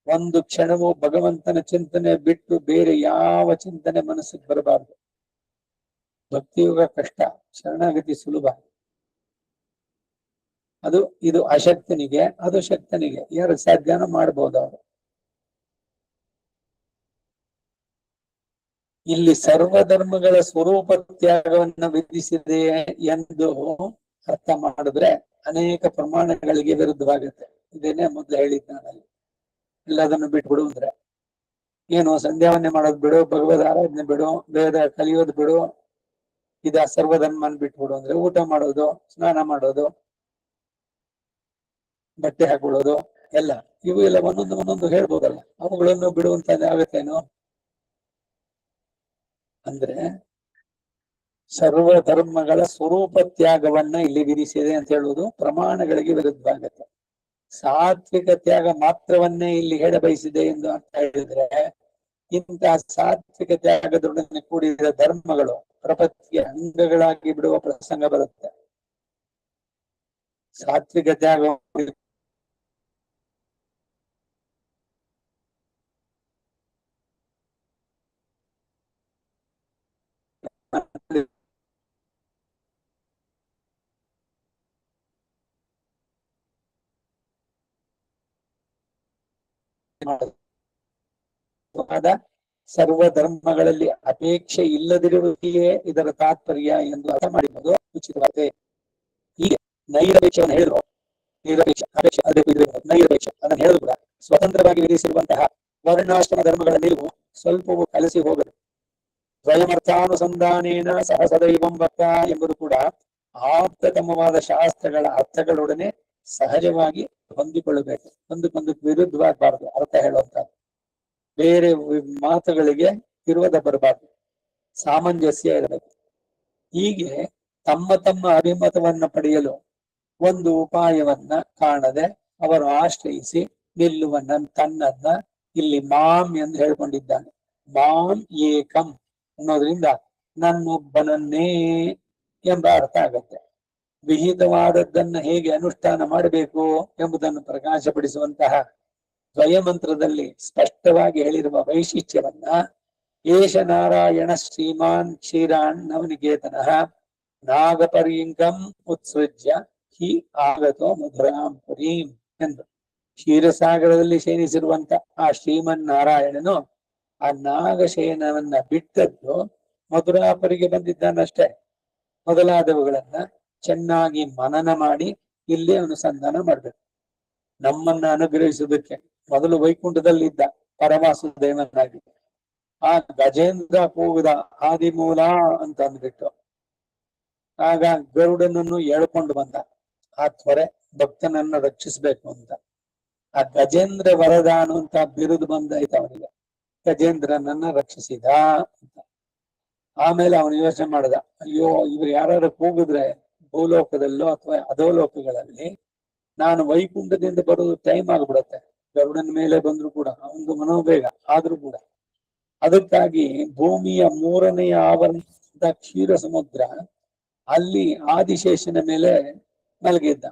ಒಂದು ಕ್ಷಣವೂ ಭಗವಂತನ ಚಿಂತನೆ ಬಿಟ್ಟು ಬೇರೆ ಯಾವ ಚಿಂತನೆ ಮನಸ್ಸಿಗೆ ಬರಬಾರದು. ಭಕ್ತಿಯೋಗ ಕಷ್ಟ, ಶರಣಾಗತಿ ಸುಲಭ. ಇದು ಅಶಕ್ತನಿಗೆ, ಅದು ಶಕ್ತನಿಗೆ ಯಾರು ಸಾಧ್ಯನ ಮಾಡಬಹುದು. ಅವರು ಇಲ್ಲಿ ಸರ್ವಧರ್ಮಗಳ ಸ್ವರೂಪ ತ್ಯಾಗವನ್ನು ವಿಧಿಸಿದೆ ಎಂದು ಅರ್ಥ ಮಾಡಿದ್ರೆ ಅನೇಕ ಪ್ರಮಾಣಗಳಿಗೆ ವಿರುದ್ಧವಾಗುತ್ತೆ. ಇದೇನೆ ಮೊದಲು ಹೇಳಿದ್ದ ನಾನು. ಎಲ್ಲದನ್ನು ಬಿಟ್ಬಿಡು ಅಂದ್ರೆ ಏನು? ಸಂಧ್ಯಾವನ್ನೇ ಮಾಡೋದು ಬಿಡು, ಭಗವದ್ ಆರಾಧನೆ ಬಿಡು, ವೇದ ಕಲಿಯೋದು ಬಿಡು, ಇದ ಸರ್ವಧರ್ಮನ್ ಬಿಟ್ಬಿಡು ಅಂದ್ರೆ ಊಟ ಮಾಡೋದು, ಸ್ನಾನ ಮಾಡೋದು, ಬಟ್ಟೆ ಹಾಕೊಳ್ಳೋದು ಎಲ್ಲ ಇವು ಎಲ್ಲ ಒಂದೊಂದು ಹೇಳ್ಬೋದಲ್ಲ. ಅವುಗಳನ್ನು ಬಿಡುವಂತ ಆಗುತ್ತೇನೋ ಅಂದ್ರೆ ಸರ್ವ ಧರ್ಮಗಳ ಸ್ವರೂಪ ತ್ಯಾಗವನ್ನ ಇಲ್ಲಿ ವಿಧಿಸಿದೆ ಅಂತ ಹೇಳುವುದು ಪ್ರಮಾಣಗಳಿಗೆ ವಿರುದ್ಧವಾಗುತ್ತೆ. ಸಾತ್ವಿಕ ತ್ಯಾಗ ಮಾತ್ರವನ್ನೇ ಇಲ್ಲಿ ಹೇಳ ಬಯಸಿದೆ ಎಂದು ಅಂತ ಹೇಳಿದ್ರೆ ಇಂತಹ ಸಾತ್ವಿಕ ತ್ಯಾಗದೊಡನೆ ಕೂಡಿದ ಧರ್ಮಗಳು ಪ್ರಪತ್ತಿಗೆ ಅಂಗಗಳಾಗಿ ಬಿಡುವ ಪ್ರಸಂಗ ಬರುತ್ತೆ. ಸಾತ್ವಿಕ ತ್ಯಾಗ ಸರ್ವ ಧರ್ಮಗಳಲ್ಲಿ ಅಪೇಕ್ಷೆ ಇಲ್ಲದಿರುವಿಕೆಯೇ ಇದರ ತಾತ್ಪರ್ಯ ಎಂದು ಅರ್ಥ ಮಾಡಿರುವುದು ಉಚಿತವಾಗಿದೆ. ಹೀಗೆ ನೈರಪೇಕ್ಷವನ್ನು ಹೇಳಿದ್ರು, ನೈರಪೇಕ್ಷ ಅದನ್ನು ಹೇಳಿದ್ರು ಕೂಡ ಸ್ವತಂತ್ರವಾಗಿ ವಿಧಿಸಿರುವಂತಹ ವರ್ಣಾಶ್ರಮ ಧರ್ಮಗಳ ನಿಲುವು ಸ್ವಲ್ಪವೂ ಕಲಸಿ ಹೋಗದು. ದ್ವಯಮರ್ಥಾನುಸಂಧಾನೇನ ಸಹ ಸದೈವಂ ಭಕ್ತ ಎಂಬುದು ಕೂಡ ಆಪ್ತತಮವಾದ ಶಾಸ್ತ್ರಗಳ ಅರ್ಥಗಳೊಡನೆ ಸಹಜವಾಗಿ ಹೊಂದಿಕೊಳ್ಳಬೇಕು. ಒಂದಕ್ಕೊಂದು ವಿರುದ್ಧವಾಗಬಾರದು ಅರ್ಥ ಹೇಳುವಂತ. ಬೇರೆ ಮಾತುಗಳಿಗೆ ವಿರೋಧ ಬರಬಾರದು, ಸಾಮಂಜಸ್ಯ ಇರಬೇಕು. ಹೀಗೆ ತಮ್ಮ ತಮ್ಮ ಅಭಿಮತವನ್ನ ಪಡೆಯಲು ಒಂದು ಉಪಾಯವನ್ನ ಕಾಣದೆ ಅವರು ಆಶ್ರಯಿಸಿ ನಿಲ್ಲುವ ತನ್ನನ್ನ ಇಲ್ಲಿ ಮಾಂ ಎಂದು ಹೇಳ್ಕೊಂಡಿದ್ದಾನೆ. ಮಾಂ ಏಕಂ ಅನ್ನೋದ್ರಿಂದ ನನ್ನೊಬ್ಬನನ್ನೇ ಎಂಬ ಅರ್ಥ ಆಗತ್ತೆ. ವಿಹಿತವಾದದ್ದನ್ನ ಹೇಗೆ ಅನುಷ್ಠಾನ ಮಾಡಬೇಕು ಎಂಬುದನ್ನು ಪ್ರಕಾಶಪಡಿಸುವಂತಹ ದ್ವಯಮಂತ್ರದಲ್ಲಿ ಸ್ಪಷ್ಟವಾಗಿ ಹೇಳಿರುವ ವೈಶಿಷ್ಟ್ಯವನ್ನ ಏಷ ನಾರಾಯಣ ಶ್ರೀಮಾನ್ ಕ್ಷೀರಾನ್ ನವನಿಕೇತನಃ ನಾಗಪರ್ಯಂಕಂ ಉತ್ಸೃಜ್ಯ ಹಿ ಆಗತೋ ಮಧುರಾಂ ಪುರೀಂ ಎಂದು ಕ್ಷೀರಸಾಗರದಲ್ಲಿ ಶಯನಿಸಿರುವಂತ ಆ ಶ್ರೀಮನ್ ನಾರಾಯಣನು ಆ ನಾಗಶಯನವನ್ನ ಬಿಟ್ಟದ್ದು ಮಧುರಾಪುರಿಗೆ ಬಂದಿದ್ದಾನಷ್ಟೇ. ಮೊದಲಾದವುಗಳನ್ನ ಚೆನ್ನಾಗಿ ಮನನ ಮಾಡಿ ಇಲ್ಲಿ ಅನುಸಂಧಾನ ಮಾಡ್ಬೇಕು. ನಮ್ಮನ್ನ ಅನುಗ್ರಹಿಸುವುದಕ್ಕೆ ಮೊದಲು ವೈಕುಂಠದಲ್ಲಿದ್ದ ಪರಮಾಸುದೇವನಾಗಿ ಆ ಗಜೇಂದ್ರ ಕೂಗಿದ ಆದಿಮೂಲ ಅಂತ ಅಂದ್ಬಿಟ್ಟು ಆಗ ಗರುಡನನ್ನು ಎಳ್ಕೊಂಡು ಬಂದ. ಆ ತ್ವರೆ ಭಕ್ತನನ್ನ ರಕ್ಷಿಸ್ಬೇಕು ಅಂತ ಆ ಗಜೇಂದ್ರ ವರದಾನು ಅಂತ ಬಿರುದು ಬಂದಾಯ್ತು ಅವನಿಗೆ. ಗಜೇಂದ್ರನನ್ನ ರಕ್ಷಿಸಿದ ಅಂತ. ಆಮೇಲೆ ಅವನು ಯೋಚನೆ ಮಾಡ್ದ, ಅಯ್ಯೋ ಇವ್ರು ಯಾರು ಕೂಗಿದ್ರೆ ಭೂಲೋಕದಲ್ಲೋ ಅಥವಾ ಅಧೋಲೋಕಗಳಲ್ಲಿ ನಾನು ವೈಕುಂಠದಿಂದ ಬರೋದು ಟೈಮ್ ಆಗ್ಬಿಡತ್ತೆ. ಗರುಡನ ಮೇಲೆ ಬಂದ್ರು ಕೂಡ ಅವನು ಮನೋವೇಗ ಆದ್ರೂ ಕೂಡ ಅದಕ್ಕಾಗಿ ಭೂಮಿಯ 3ನೇ ಆವರಣ ಕ್ಷೀರ ಸಮುದ್ರ ಅಲ್ಲಿ ಆದಿಶೇಷನ ಮೇಲೆ ಮಲಗಿದ್ದ,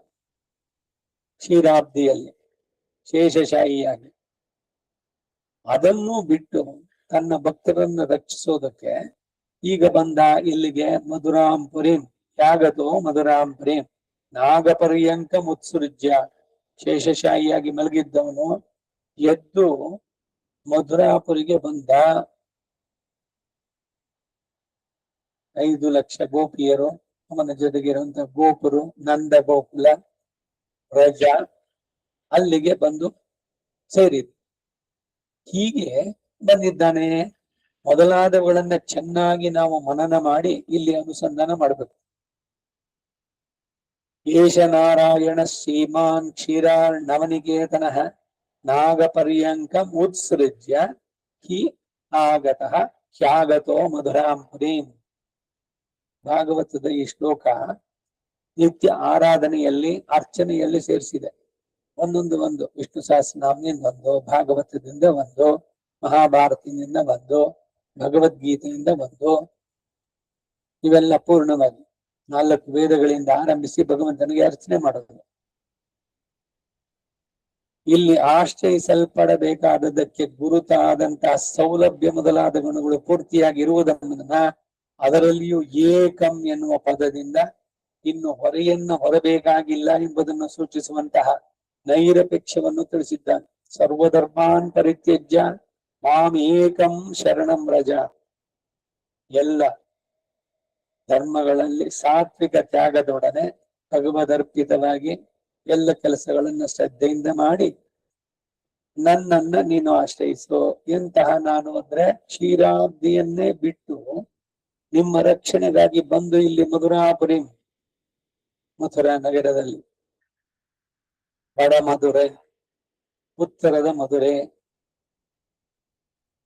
ಕ್ಷೀರಾಬ್ದಿಯಲ್ಲಿ ಶೇಷಶಾಹಿಯಾಗಿ. ಅದನ್ನೂ ಬಿಟ್ಟು ತನ್ನ ಭಕ್ತರನ್ನ ರಕ್ಷಿಸೋದಕ್ಕೆ ಈಗ ಬಂದ ಇಲ್ಲಿಗೆ ಮಧುರಾಂಪುರಿಂ ಯಾಗತೋ ಮಧುರಾಂಪುರಿಂ ನಾಗಪರ್ಯಂಕ ಮುತ್ಸೃಜ್ಯ. ಶೇಷಶಾಹಿಯಾಗಿ ಮಲಗಿದ್ದವನು ಎದ್ದು ಮಧುರಾಪುರಿಗೆ ಬಂದ. 5 ಲಕ್ಷ ಗೋಪಿಯರು ಅವನ ಜೊತೆಗಿರುವಂತ ಗೋಪುರು, ನಂದ ಗೋಕುಲ, ರಜ ಅಲ್ಲಿಗೆ ಬಂದು ಸೇರಿದ. ಹೀಗೆ ಬಂದಿದ್ದಾನೆ. ಮೊದಲಾದವುಗಳನ್ನ ಚೆನ್ನಾಗಿ ನಾವು ಮನನ ಮಾಡಿ ಇಲ್ಲಿ ಅನುಸಂಧಾನ ಮಾಡಬೇಕು. ಏಷ ನಾರಾಯಣ ಶ್ರೀಮಾನ್ ಕ್ಷೀರಾರ್ಣವನಿಕೇತನಃ ನಾಗಪರ್ಯಂಕಂ ಉತ್ಸೃಜ್ಯ ಹಿ ಆಗತಃ ಹ್ಯಾಗತೋ ಮಧುರಾಂ ಪುರೀಂ. ಭಾಗವತದ ಈ ಶ್ಲೋಕ ನಿತ್ಯ ಆರಾಧನೆಯಲ್ಲಿ ಅರ್ಚನೆಯಲ್ಲಿ ಸೇರಿಸಿದೆ. ಒಂದು ವಿಷ್ಣು ಸಹಸ್ರನಾಮದಿಂದ ಒಂದು, ಭಾಗವತದಿಂದ ಒಂದು, ಮಹಾಭಾರತದಿಂದ ಒಂದು, ಭಗವದ್ಗೀತೆಯಿಂದ ಒಂದು, ಇವೆಲ್ಲ ಪೂರ್ಣವಾಗಿ 4 ವೇದಗಳಿಂದ ಆರಂಭಿಸಿ ಭಗವಂತನಿಗೆ ಅರ್ಚನೆ ಮಾಡೋದು. ಇಲ್ಲಿ ಆಶ್ರಯಿಸಲ್ಪಡಬೇಕಾದದ್ದಕ್ಕೆ ಗುರುತಾದಂತಹ ಸೌಲಭ್ಯ ಮೊದಲಾದ ಗುಣಗಳು ಪೂರ್ತಿಯಾಗಿರುವುದನ್ನ ಅದರಲ್ಲಿಯೂ ಏಕಂ ಎನ್ನುವ ಪದದಿಂದ ಇನ್ನು ಹೊರೆಯನ್ನು ಹೊರಬೇಕಾಗಿಲ್ಲ ಎಂಬುದನ್ನು ಸೂಚಿಸುವಂತಹ ನೈರಪೇಕ್ಷವನ್ನು ತಿಳಿಸಿದ್ದಾನೆ. ಸರ್ವಧರ್ಮಾನ್ ಪರಿತ್ಯಜ್ಯ ಮಾಂ ಏಕಂ ಶರಣಂ ವ್ರಜ. ಎಲ್ಲ ಧರ್ಮಗಳಲ್ಲಿ ಸಾತ್ವಿಕ ತ್ಯಾಗದೊಡನೆ ಭಗವದರ್ಪಿತವಾಗಿ ಎಲ್ಲ ಕೆಲಸಗಳನ್ನ ಶ್ರದ್ಧೆಯಿಂದ ಮಾಡಿ ನನ್ನನ್ನ ನೀನು ಆಶ್ರಯಿಸು. ಎಂತಹ ನಾನು ಅಂದ್ರೆ ಕ್ಷೀರಾಬ್ದಿಯನ್ನೇ ಬಿಟ್ಟು ನಿಮ್ಮ ರಕ್ಷಣೆಗಾಗಿ ಬಂದು ಇಲ್ಲಿ ಮಧುರಾಪುರಿ, ಮಥುರಾ ನಗರದಲ್ಲಿ ಬಡ ಮಧುರೆ, ಉತ್ತರದ ಮಧುರೆ,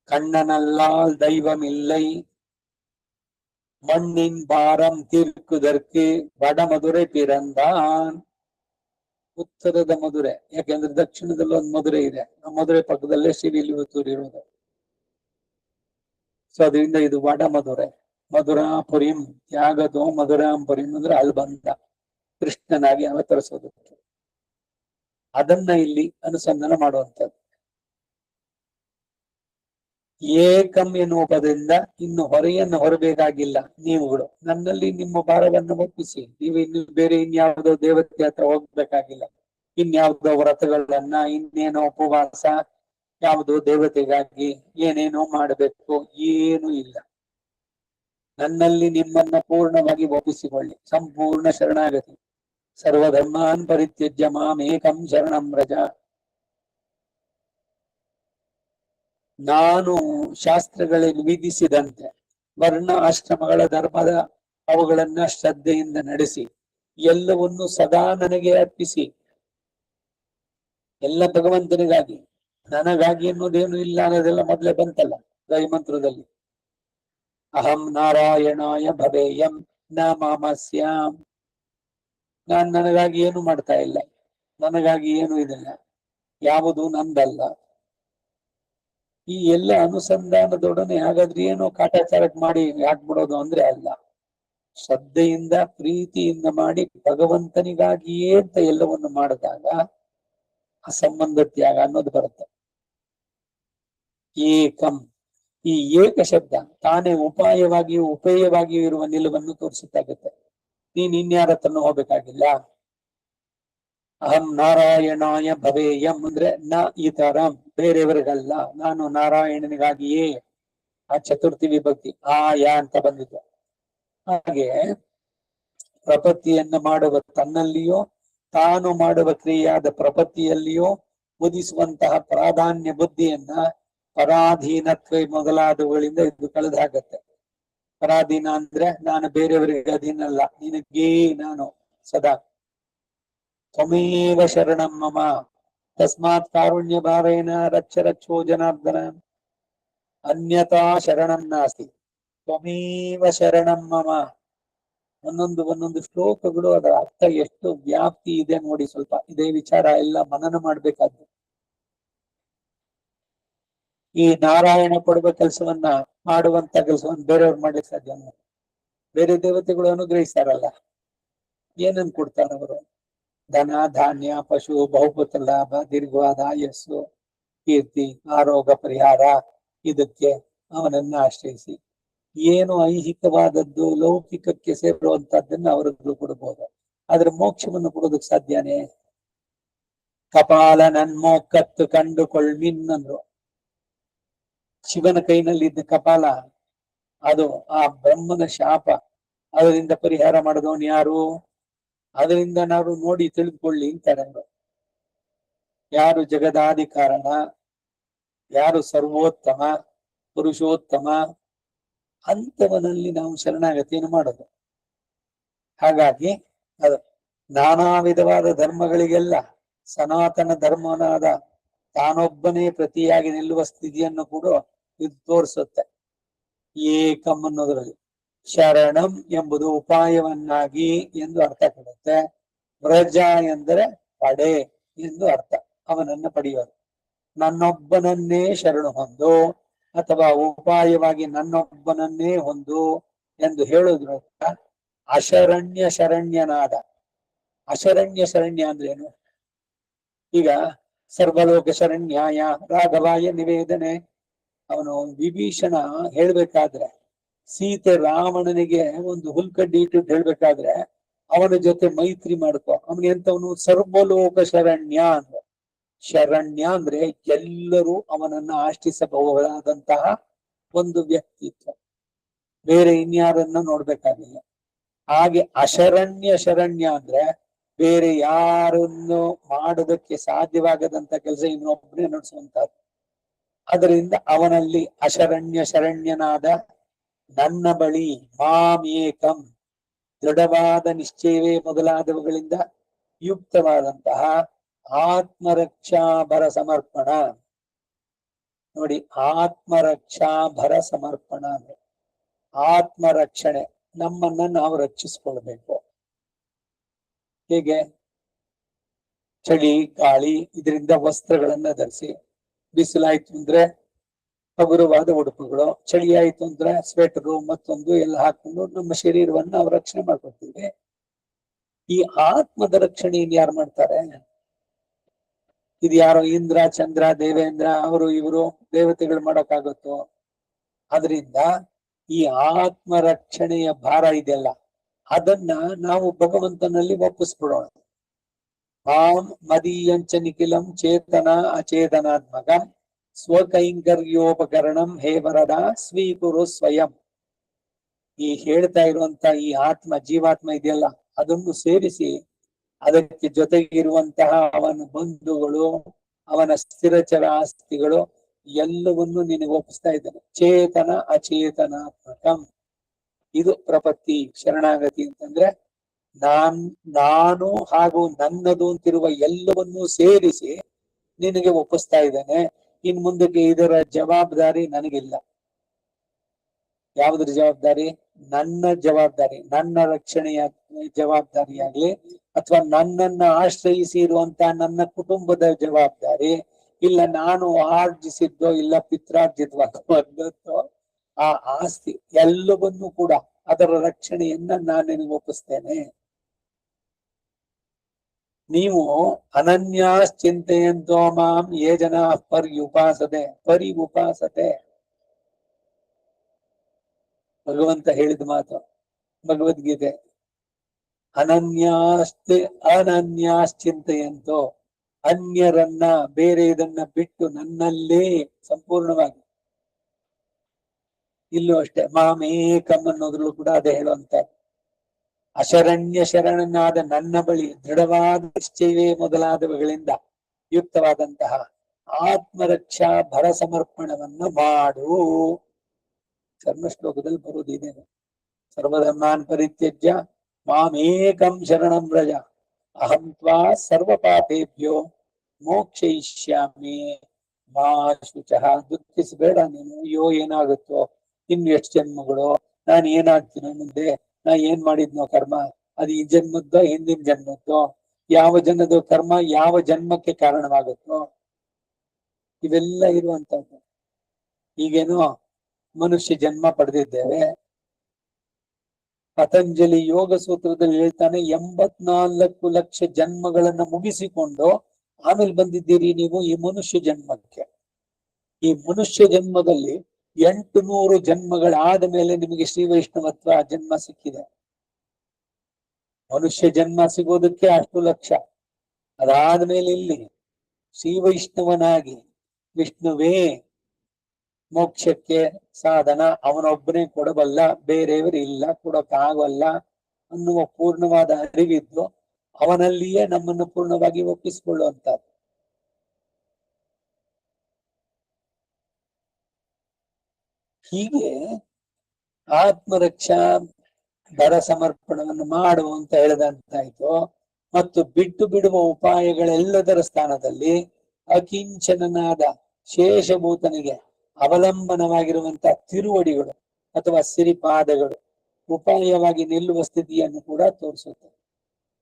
கண்ணனல்லால் தெய்வமில்லை மண்ணின் பாரம் தீர்க்குதற்கு வடಮಧುರೆ பிறந்தான். ಉತ್ತರದ ಮಧುರೆ, ಯಾಕೆಂದ್ರೆ ದಕ್ಷಿಣದಲ್ಲಿ ಒಂದು ಮಧುರೆ ಇದೆ, ಆ ಮಧುರೆ ಪಕ್ಕದಲ್ಲೇ ಶ್ರೀವಿಲ್ವತ್ತೂರು ಇರೋದು. ಸೊ ಅದರಿಂದ ಇದು ವಡ ಮಧುರೆ. ಮಧುರಾಪುರಿಂ ತ್ಯಾಗದೋ ಮಧುರಾಂಪುರಿಂ ಅಂದ್ರೆ ಅಲ್ಲಿ ಬಂದ ಕೃಷ್ಣನಾಗಿ ಅವತರಿಸೋದಕ್ಕೆ, ಅದನ್ನ ಇಲ್ಲಿ ಅನುಸಂಧಾನ ಮಾಡುವಂಥದ್ದು. ಏಕಂ ಎನ್ನುವ ಪದದಿಂದ ಇನ್ನು ಹೊರೆಯನ್ನು ಹೊರಬೇಕಾಗಿಲ್ಲ. ನೀವುಗಳು ನನ್ನಲ್ಲಿ ನಿಮ್ಮ ಭಾರವನ್ನು ಒಪ್ಪಿಸಿ, ನೀವು ಇನ್ನು ಬೇರೆ ಇನ್ಯಾವುದೋ ದೇವತೆ ಹತ್ರ ಹೋಗ್ಬೇಕಾಗಿಲ್ಲ. ಇನ್ಯಾವುದೋ ವ್ರತಗಳನ್ನ, ಇನ್ನೇನೋ ಉಪವಾಸ, ಯಾವುದೋ ದೇವತೆಗಾಗಿ ಏನೇನೋ ಮಾಡಬೇಕು, ಏನೂ ಇಲ್ಲ. ನನ್ನಲ್ಲಿ ನಿಮ್ಮನ್ನ ಪೂರ್ಣವಾಗಿ ಒಪ್ಪಿಸಿಕೊಳ್ಳಿ, ಸಂಪೂರ್ಣ ಶರಣಾಗತಿ. ಸರ್ವಧರ್ಮಾನ್ ಪರಿತ್ಯಜ್ಯ ಮಾಂ ಏಕಂ ಶರಣಂ ವ್ರಜ. ನಾನು ಶಾಸ್ತ್ರಗಳಲ್ಲಿ ವಿಧಿಸಿದಂತೆ ವರ್ಣ ಆಶ್ರಮಗಳ ಧರ್ಮದ ಅವುಗಳನ್ನ ಶ್ರದ್ಧೆಯಿಂದ ನಡೆಸಿ ಎಲ್ಲವನ್ನು ಸದಾ ನನಗೆ ಅರ್ಪಿಸಿ, ಎಲ್ಲ ಭಗವಂತನಿಗಾಗಿ, ನನಗಾಗಿ ಅನ್ನೋದೇನು ಇಲ್ಲ ಅನ್ನೋದೆಲ್ಲ ಮೊದಲೇ ಬಂತಲ್ಲ ಮಂತ್ರದಲ್ಲಿ. ಅಹಂ ನಾರಾಯಣಾಯ ಭವೇಯಂ ನ ಮಾಮಸ್ಯಾಂ. ನಾನ್ ನನಗಾಗಿ ಏನು ಮಾಡ್ತಾ ಇಲ್ಲ, ನನಗಾಗಿ ಏನು ಇದಲ್ಲ, ಯಾವುದು ನಂದಲ್ಲ. ಈ ಎಲ್ಲ ಅನುಸಂಧಾನದೊಡನೆ ಹಾಗಾದ್ರೆ ಏನೋ ಕಾಟಾಚಾರಕ್ಕೆ ಮಾಡಿ ಹಾಕ್ಬಿಡೋದು ಅಂದ್ರೆ ಅಲ್ಲ. ಶ್ರದ್ಧೆಯಿಂದ ಪ್ರೀತಿಯಿಂದ ಮಾಡಿ ಭಗವಂತನಿಗಾಗಿಯೇ ಅಂತ ಎಲ್ಲವನ್ನು ಮಾಡಿದಾಗ ಆ ಸಂಬಂಧ ತ್ಯಾಗ ಅನ್ನೋದು ಬರುತ್ತೆ. ಏಕಂ, ಈ ಏಕ ಶಬ್ದ ತಾನೇ ಉಪಾಯವಾಗಿಯೂ ಉಪೇಯವಾಗಿಯೂ ಇರುವ ನಿಲುವನ್ನು ತೋರಿಸುತ್ತಾಗುತ್ತೆ. ನೀನ್ ಇನ್ಯಾರ ಹತ್ರನೂ ಹೋಗ್ಬೇಕಾಗಿಲ್ಲ. ಅಹಂ ನಾರಾಯಣಾಯ ಭವೇಯಂ ಅಂದ್ರೆ ನ ಇತರಂ, ಬೇರೆಯವರಿಗಲ್ಲ, ನಾನು ನಾರಾಯಣನಿಗಾಗಿಯೇ. ಆ ಚತುರ್ಥಿ ವಿಭಕ್ತಿ ಆ ಯಾ ಅಂತ ಬಂದಿದೆ. ಹಾಗೆ ಪ್ರಪತ್ತಿಯನ್ನ ಮಾಡುವ ತನ್ನಲ್ಲಿಯೋ, ತಾನು ಮಾಡುವ ಕ್ರಿಯೆಯಾದ ಪ್ರಪತ್ತಿಯಲ್ಲಿಯೋ ಉದಿಸುವಂತಹ ಪ್ರಾಧಾನ್ಯ ಬುದ್ಧಿಯನ್ನ ಪರಾಧೀನತ್ವ ಮೊದಲಾದವುಗಳಿಂದ ಇದು ಕಳೆದಾಗತ್ತೆ. ಪರಾಧೀನ ಅಂದ್ರೆ ನಾನು ಬೇರೆಯವರಿಗೆ ಅಧೀನ ಅಲ್ಲ, ನಿನಗೇ ನಾನು ಸದಾ. ತ್ವಮೇವ ಶರಣಂ ಮಮ ತಸ್ಮಾತ್ ಕಾರುಣ್ಯ ಭಾವೇನ ರಕ್ಷ ರಕ್ಷೋ ಜನಾರ್ದನ ಅನ್ಯತಾ ಶರಣಂ ನಾಸ್ತಿ ತ್ವಮೇವ ಶರಣಂ ಮಮ. ಒಂದೊಂದು ಶ್ಲೋಕಗಳು ಅದರ ಅರ್ಥ ಎಷ್ಟು ವ್ಯಾಪ್ತಿ ಇದೆ ನೋಡಿ. ಸ್ವಲ್ಪ ಇದೇ ವಿಚಾರ ಎಲ್ಲ ಮನನ ಮಾಡ್ಬೇಕಾದ್ದು. ಈ ನಾರಾಯಣ ಕೊಡುವ ಕೆಲಸವನ್ನ ಮಾಡುವಂತ ಕೆಲಸವನ್ನ ಬೇರೆಯವ್ರು ಮಾಡ್ಲಿಕ್ಕೆ ಸಾಧ್ಯ. ಬೇರೆ ದೇವತೆಗಳು ಅನುಗ್ರಹಿಸ್ತಾರಲ್ಲ, ಏನನ್ ಕೊಡ್ತಾರ ಅವರು? ಧನ, ಧಾನ್ಯ, ಪಶು, ಬಹುಪುತ್ರ ಲಾಭ, ದೀರ್ಘವಾದ ಆಯಸ್ಸು, ಕೀರ್ತಿ, ಆರೋಗ್ಯ ಪರಿಹಾರ. ಇದಕ್ಕೆ ಅವನನ್ನ ಆಶ್ರಯಿಸಿ ಏನು ಐಹಿಕವಾದದ್ದು ಲೌಕಿಕಕ್ಕೆ ಸೇರುವಂತದ್ದನ್ನ ಅವರದ್ದು ಕೊಡಬಹುದು. ಆದ್ರೆ ಮೋಕ್ಷವನ್ನು ಕೊಡೋದಕ್ಕೆ ಸಾಧ್ಯನೇ? ಕಪಾಲ ನನ್ಮೋಕ್ಕತ್ತು ಕಂಡುಕೊಳ್ಮಿನ್ನಂದ್ರು. ಶಿವನ ಕೈನಲ್ಲಿದ್ದ ಕಪಾಲ ಅದು ಆ ಬ್ರಹ್ಮನ ಶಾಪ, ಅದರಿಂದ ಪರಿಹಾರ ಮಾಡಿದವನು ಯಾರು? ಅದರಿಂದ ನಾವು ನೋಡಿ ತಿಳಿದುಕೊಳ್ಳಿ ಅಂತಾರೆ. ಯಾರು ಜಗದಾದಿ ಕಾರಣ, ಯಾರು ಸರ್ವೋತ್ತಮ ಪುರುಷೋತ್ತಮ, ಅಂತವನಲ್ಲಿ ನಾವು ಶರಣಾಗತಿಯನ್ನು ಮಾಡೋದು. ಹಾಗಾಗಿ ಅದು ನಾನಾ ವಿಧವಾದ ಧರ್ಮಗಳಿಗೆಲ್ಲ ಸನಾತನ ಧರ್ಮನಾದ ತಾನೊಬ್ಬನೇ ಪ್ರತಿಯಾಗಿ ನಿಲ್ಲುವ ಸ್ಥಿತಿಯನ್ನು ಕೂಡ ಇದು ತೋರಿಸುತ್ತೆ. ಏಕಂ ಅನ್ನೋದ್ರಲ್ಲಿ ಶರಣಂ ಎಂಬುದು ಉಪಾಯವನ್ನಾಗಿ ಎಂದು ಅರ್ಥ ಕೊಡುತ್ತೆ. ವ್ರಜ ಎಂದರೆ ಪಡೆ ಎಂದು ಅರ್ಥ, ಅವನನ್ನ ಪಡೆಯೋದು. ನನ್ನೊಬ್ಬನನ್ನೇ ಶರಣು ಹೊಂದು ಅಥವಾ ಉಪಾಯವಾಗಿ ನನ್ನೊಬ್ಬನನ್ನೇ ಹೊಂದು ಎಂದು ಹೇಳುವುದರಿಂದ ಅಶರಣ್ಯ ಶರಣ್ಯನಾದ. ಅಶರಣ್ಯ ಶರಣ್ಯ ಅಂದ್ರೇನು? ಈಗ ಸರ್ವಲೋಕ ಶರಣ್ಯಾಯ ರಾಘವಾಯ ನಿವೇದನೆ, ಅವನು ವಿಭೀಷಣ ಹೇಳ್ಬೇಕಾದ್ರೆ ಸೀತೆ ರಾವಣನಿಗೆ ಒಂದು ಹುಲ್ಕಡ್ಡಿ ಇಟ್ಟು ಹೇಳ್ಬೇಕಾದ್ರೆ ಅವನ ಜೊತೆ ಮೈತ್ರಿ ಮಾಡ್ಕೊ, ಅವನೆಂತವನು ಸರ್ವಲೋಕ ಶರಣ್ಯ ಅಂದ್ರೆ. ಶರಣ್ಯ ಅಂದ್ರೆ ಎಲ್ಲರೂ ಅವನನ್ನ ಆಶ್ರಯಿಸಬಹುದಾದಂತಹ ಒಂದು ವ್ಯಕ್ತಿತ್ವ, ಬೇರೆ ಇನ್ಯಾರನ್ನ ನೋಡ್ಬೇಕಾಗಿಲ್ಲ. ಹಾಗೆ ಅಶರಣ್ಯ ಶರಣ್ಯ ಅಂದ್ರೆ ಬೇರೆ ಯಾರನ್ನು ಮಾಡೋದಕ್ಕೆ ಸಾಧ್ಯವಾಗದಂತ ಕೆಲಸ ಇನ್ನೊಬ್ಬನೇ ನಡೆಸುವಂತಹದ್ದು. ಅದರಿಂದ ಅವನಲ್ಲಿ ಅಶರಣ್ಯ ಶರಣ್ಯನಾದ ನನ್ನ ಬಳಿ ಮಾಂ ಏಕಂ ದೃಢವಾದ ನಿಶ್ಚಯವೇ ಮೊದಲಾದವುಗಳಿಂದ ಯುಕ್ತವಾದಂತಹ ಆತ್ಮರಕ್ಷಾಭರ ಸಮರ್ಪಣ. ನೋಡಿ, ಆತ್ಮರಕ್ಷಾಭರ ಸಮರ್ಪಣ ಅಂದ್ರೆ ಆತ್ಮರಕ್ಷಣೆ, ನಮ್ಮನ್ನ ನಾವು ರಕ್ಷಿಸ್ಕೊಳ್ಬೇಕು. ಹೇಗೆ? ಚಳಿ ಗಾಳಿ ಇದರಿಂದ ವಸ್ತ್ರಗಳನ್ನ ಧರಿಸಿ, ಬಿಸಿಲಾಯ್ತು ಅಂದ್ರೆ ಹಗುರವಾದ ಉಡುಪುಗಳು, ಚಳಿ ಆಯ್ತು ಅಂದ್ರೆ ಸ್ವೆಟರು ಮತ್ತೊಂದು ಎಲ್ಲ ಹಾಕೊಂಡು ನಮ್ಮ ಶರೀರವನ್ನ ನಾವು ರಕ್ಷಣೆ ಮಾಡ್ಕೊಳ್ತೀವಿ. ಈ ಆತ್ಮದ ರಕ್ಷಣೆಯನ್ನು ಯಾರು ಮಾಡ್ತಾರೆ? ಇದು ಯಾರೋ ಇಂದ್ರ ಚಂದ್ರ ದೇವೇಂದ್ರ ಅವರು ಇವರು ದೇವತೆಗಳು ಮಾಡೋಕ್ಕಾಗುತ್ತೋ? ಅದರಿಂದ ಈ ಆತ್ಮ ರಕ್ಷಣೆಯ ಭಾರ ಇದೆಯಲ್ಲ, ಅದನ್ನ ನಾವು ಭಗವಂತನಲ್ಲಿ ಒಪ್ಪಿಸ್ಬಿಡೋಣ. ಮಾಂ ಮದೀಯಂಚ ನಿಖಿಲಂ ಚೇತನ ಅಚೇತನಾತ್ಮಕಂ ಸ್ವಕೈಂಕರ್ಯೋಪಕರಣಂ ಹೇ ವರದ ಸ್ವೀಕುರು ಸ್ವಯಂ. ಈ ಹೇಳ್ತಾ ಇರುವಂತ ಈ ಆತ್ಮ ಜೀವಾತ್ಮ ಇದೆಯಲ್ಲ, ಅದನ್ನು ಸೇರಿಸಿ ಅದಕ್ಕೆ ಜೊತೆಗಿರುವಂತಹ ಅವನ ಬಂಧುಗಳು, ಅವನ ಸ್ಥಿರಚರ ಆಸ್ತಿಗಳು ಎಲ್ಲವನ್ನು ನಿನಗೆ ಒಪ್ಪಿಸ್ತಾ ಇದ್ದಾನೆ. ಚೇತನ ಅಚೇತನಾತ್ಮಕಂ, ಇದು ಪ್ರಪತ್ತಿ ಶರಣಾಗತಿ ಅಂತಂದ್ರೆ ನಾನು ಹಾಗೂ ನನ್ನದು ಅಂತಿರುವ ಎಲ್ಲವನ್ನೂ ಸೇರಿಸಿ ನಿನಗೆ ಒಪ್ಪಿಸ್ತಾ ಇದ್ದಾನೆ. ಇನ್ ಮುಂದಕ್ಕೆ ಇದರ ಜವಾಬ್ದಾರಿ ನನಗಿಲ್ಲ. ಯಾವುದ್ರ ಜವಾಬ್ದಾರಿ? ನನ್ನ ಜವಾಬ್ದಾರಿ, ನನ್ನ ರಕ್ಷಣೆಯ ಜವಾಬ್ದಾರಿಯಾಗ್ಲಿ ಅಥವಾ ನನ್ನನ್ನ ಆಶ್ರಯಿಸಿ ಇರುವಂತಹ ನನ್ನ ಕುಟುಂಬದ ಜವಾಬ್ದಾರಿ, ಇಲ್ಲ ನಾನು ಆರ್ಜಿಸಿದ್ದೋ ಇಲ್ಲ ಪಿತ್ರಾರ್ಜಿತವಾದದ್ದೋ ಆ ಆಸ್ತಿ ಎಲ್ಲವನ್ನೂ ಕೂಡ ಅದರ ರಕ್ಷಣೆಯನ್ನ ನಾನು ನಿನಗೆ ಒಪ್ಪಿಸ್ತೇನೆ. ನೀವು ಅನನ್ಯಾಶ್ಚಿಂತೆಯಂತೋ ಮಾಂ ಯೇ ಜನಾ ಪರ್ಯುಪಾಸತೆ ಭಗವಂತ ಹೇಳಿದ ಮಾತು ಭಗವದ್ಗೀತೆ. ಅನನ್ಯಾಶ್ಚಿಂತೆಯಂತೋ, ಅನ್ಯರನ್ನ ಬೇರೆ ಇದನ್ನ ಬಿಟ್ಟು ನನ್ನಲ್ಲೇ ಸಂಪೂರ್ಣವಾಗಿ. ಇಲ್ಲೂ ಅಷ್ಟೇ ಮಾಮೇಕಂ ಅನ್ನೋದ್ರಲ್ಲೂ ಕೂಡ ಅದೇ ಹೇಳುವಂತ ಅಶರಣ್ಯ ಶರಣನಾದ ನನ್ನ ಬಳಿ ದೃಢವಾದ ನಿಶ್ಚಯವೇ ಮೊದಲಾದವುಗಳಿಂದ ಯುಕ್ತವಾದಂತಹ ಆತ್ಮರಕ್ಷಾ ಭರ ಸಮರ್ಪಣವನ್ನ ಮಾಡು. ಕರ್ಮ ಶ್ಲೋಕದಲ್ಲಿ ಬರುವುದಿದೆ. ಸರ್ವಧರ್ಮಾನ್ ಪರಿತ್ಯಜ್ಯ ಮಾಮೇಕಂ ಶರಣಂ ವ್ರಜ ಅಹಂ ತ್ವಾ ಸರ್ವ ಪಾಪೇಭ್ಯೋ ಮೋಕ್ಷಯಿಷ್ಯಾಮಿ ಮಾ ಶುಚಃ. ದುಃಖಿಸಬೇಡ ನೀನು, ಅಯ್ಯೋ ಏನಾಗುತ್ತೋ, ಇನ್ನು ಎಷ್ಟು ಜನ್ಮಗಳು, ನಾನು ಏನಾಗ್ತೀನೋ ಮುಂದೆ, ನಾ ಏನ್ ಮಾಡಿದ್ನೋ ಕರ್ಮ, ಅದು ಈ ಜನ್ಮದ್ದೋ ಹಿಂದಿನ ಜನ್ಮದ್ದೋ, ಯಾವ ಜನ್ಮದ ಕರ್ಮ ಯಾವ ಜನ್ಮಕ್ಕೆ ಕಾರಣವಾಗುತ್ತೋ, ಇವೆಲ್ಲ ಇರುವಂತದ್ದು. ಈಗೇನೋ ಮನುಷ್ಯ ಜನ್ಮ ಪಡೆದಿದ್ದೇವೆ. ಪತಂಜಲಿ ಯೋಗ ಸೂತ್ರದಲ್ಲಿ ಹೇಳ್ತಾನೆ 84 ಲಕ್ಷ ಜನ್ಮಗಳನ್ನ ಮುಗಿಸಿಕೊಂಡು ಆಮೇಲೆ ಬಂದಿದ್ದೀರಿ ನೀವು ಈ ಮನುಷ್ಯ ಜನ್ಮಕ್ಕೆ. ಈ ಮನುಷ್ಯ ಜನ್ಮದಲ್ಲಿ 800 ಜನ್ಮಗಳಾದ ಮೇಲೆ ನಿಮಗೆ ಶ್ರೀ ವೈಷ್ಣವತ್ವ ಜನ್ಮ ಸಿಕ್ಕಿದೆ. ಮನುಷ್ಯ ಜನ್ಮ ಸಿಗೋದಕ್ಕೆ ಅಷ್ಟು ಲಕ್ಷ. ಅದಾದ್ಮೇಲೆ ಇಲ್ಲಿ ಶ್ರೀ ವೈಷ್ಣವನಾಗಿ ವಿಷ್ಣುವೇ ಮೋಕ್ಷಕ್ಕೆ ಸಾಧನ, ಅವನೊಬ್ಬನೇ ಕೊಡಬಲ್ಲ, ಬೇರೆಯವರು ಇಲ್ಲ, ಕೊಡಕ್ಕಾಗಲ್ಲ ಅನ್ನುವ ಪೂರ್ಣವಾದ ಅರಿವಿದ್ದು ಅವನಲ್ಲಿಯೇ ನಮ್ಮನ್ನು ಪೂರ್ಣವಾಗಿ ಒಪ್ಪಿಸಿಕೊಳ್ಳುವಂತ. ಹೀಗೆ ಆತ್ಮರಕ್ಷಾ ಭರ ಸಮರ್ಪಣವನ್ನು ಮಾಡು ಅಂತ ಹೇಳಿದಂತಾಯ್ತು. ಮತ್ತು ಬಿಟ್ಟು ಬಿಡುವ ಉಪಾಯಗಳೆಲ್ಲದರ ಸ್ಥಾನದಲ್ಲಿ ಅಕಿಂಚನನಾದ ಶೇಷಭೂತನಿಗೆ ಅವಲಂಬನವಾಗಿರುವಂತ ತಿರುವಡಿಗಳು ಅಥವಾ ಸಿರಿಪಾದಗಳು ಉಪಾಯವಾಗಿ ನಿಲ್ಲುವ ಸ್ಥಿತಿಯನ್ನು ಕೂಡ ತೋರಿಸುತ್ತೆ.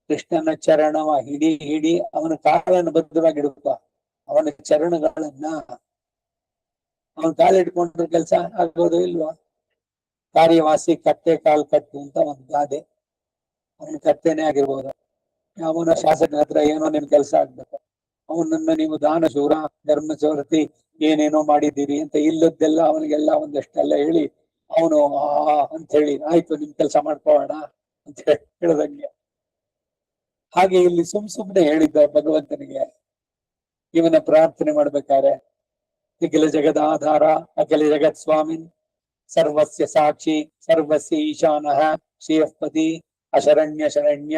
ಕೃಷ್ಣನ ಚರಣವ ಹಿಡಿ ಅವನ ಕಾಲನ್ನು ಬದ್ಧವಾಗಿ ಇಡುತ್ತ ಅವನ ಚರಣಗಳನ್ನ ಅವನ ಕಾಲಿಟ್ಕೊಂಡ್ರೆ ಕೆಲಸ ಆಗೋದು ಇಲ್ವಾ? ಕಾರ್ಯವಾಸಿ ಕತ್ತೆ ಕಾಲ್ ಕಟ್ಟು ಅಂತ ಒಂದು ಗಾದೆ. ಅವನ ಕತ್ತೆನೇ ಆಗಿರ್ಬೋದು. ಅವನ ಶಾಸಕನ ಹತ್ರ ಏನೋ ನಿಮ್ ಕೆಲಸ ಆಗ್ಬೇಕು, ಅವನನ್ನ ನೀವು ದಾನಶೂರ ಧರ್ಮಚೌರತಿ ಏನೇನೋ ಮಾಡಿದ್ದೀರಿ ಅಂತ ಇಲ್ಲದ್ದೆಲ್ಲ ಅವನಿಗೆಲ್ಲ ಒಂದಷ್ಟೆಲ್ಲ ಹೇಳಿ ಅವನು ಅಂತ ಹೇಳಿ ಆಯ್ತು ನಿಮ್ ಕೆಲಸ ಮಾಡ್ಕೋಣ ಅಂತ ಹೇಳದಂಗೆ. ಹಾಗೆ ಇಲ್ಲಿ ಸುಮ್ನೆ ಹೇಳಿದ್ದ ಭಗವಂತನಿಗೆ ಇವನ ಪ್ರಾರ್ಥನೆ ಮಾಡ್ಬೇಕಾರೆ ಅಖಿಲ ಜಗದಾಧಾರ ಅಖಿಲ ಜಗತ್ ಸ್ವಾಮಿನ್ ಸರ್ವಸ್ಯ ಸಾಕ್ಷಿ ಸರ್ವಸ್ಯ ಈಶಾನಃ ಶ್ರೀಯಃಪತಿ ಅಶರಣ್ಯ ಶರಣ್ಯ.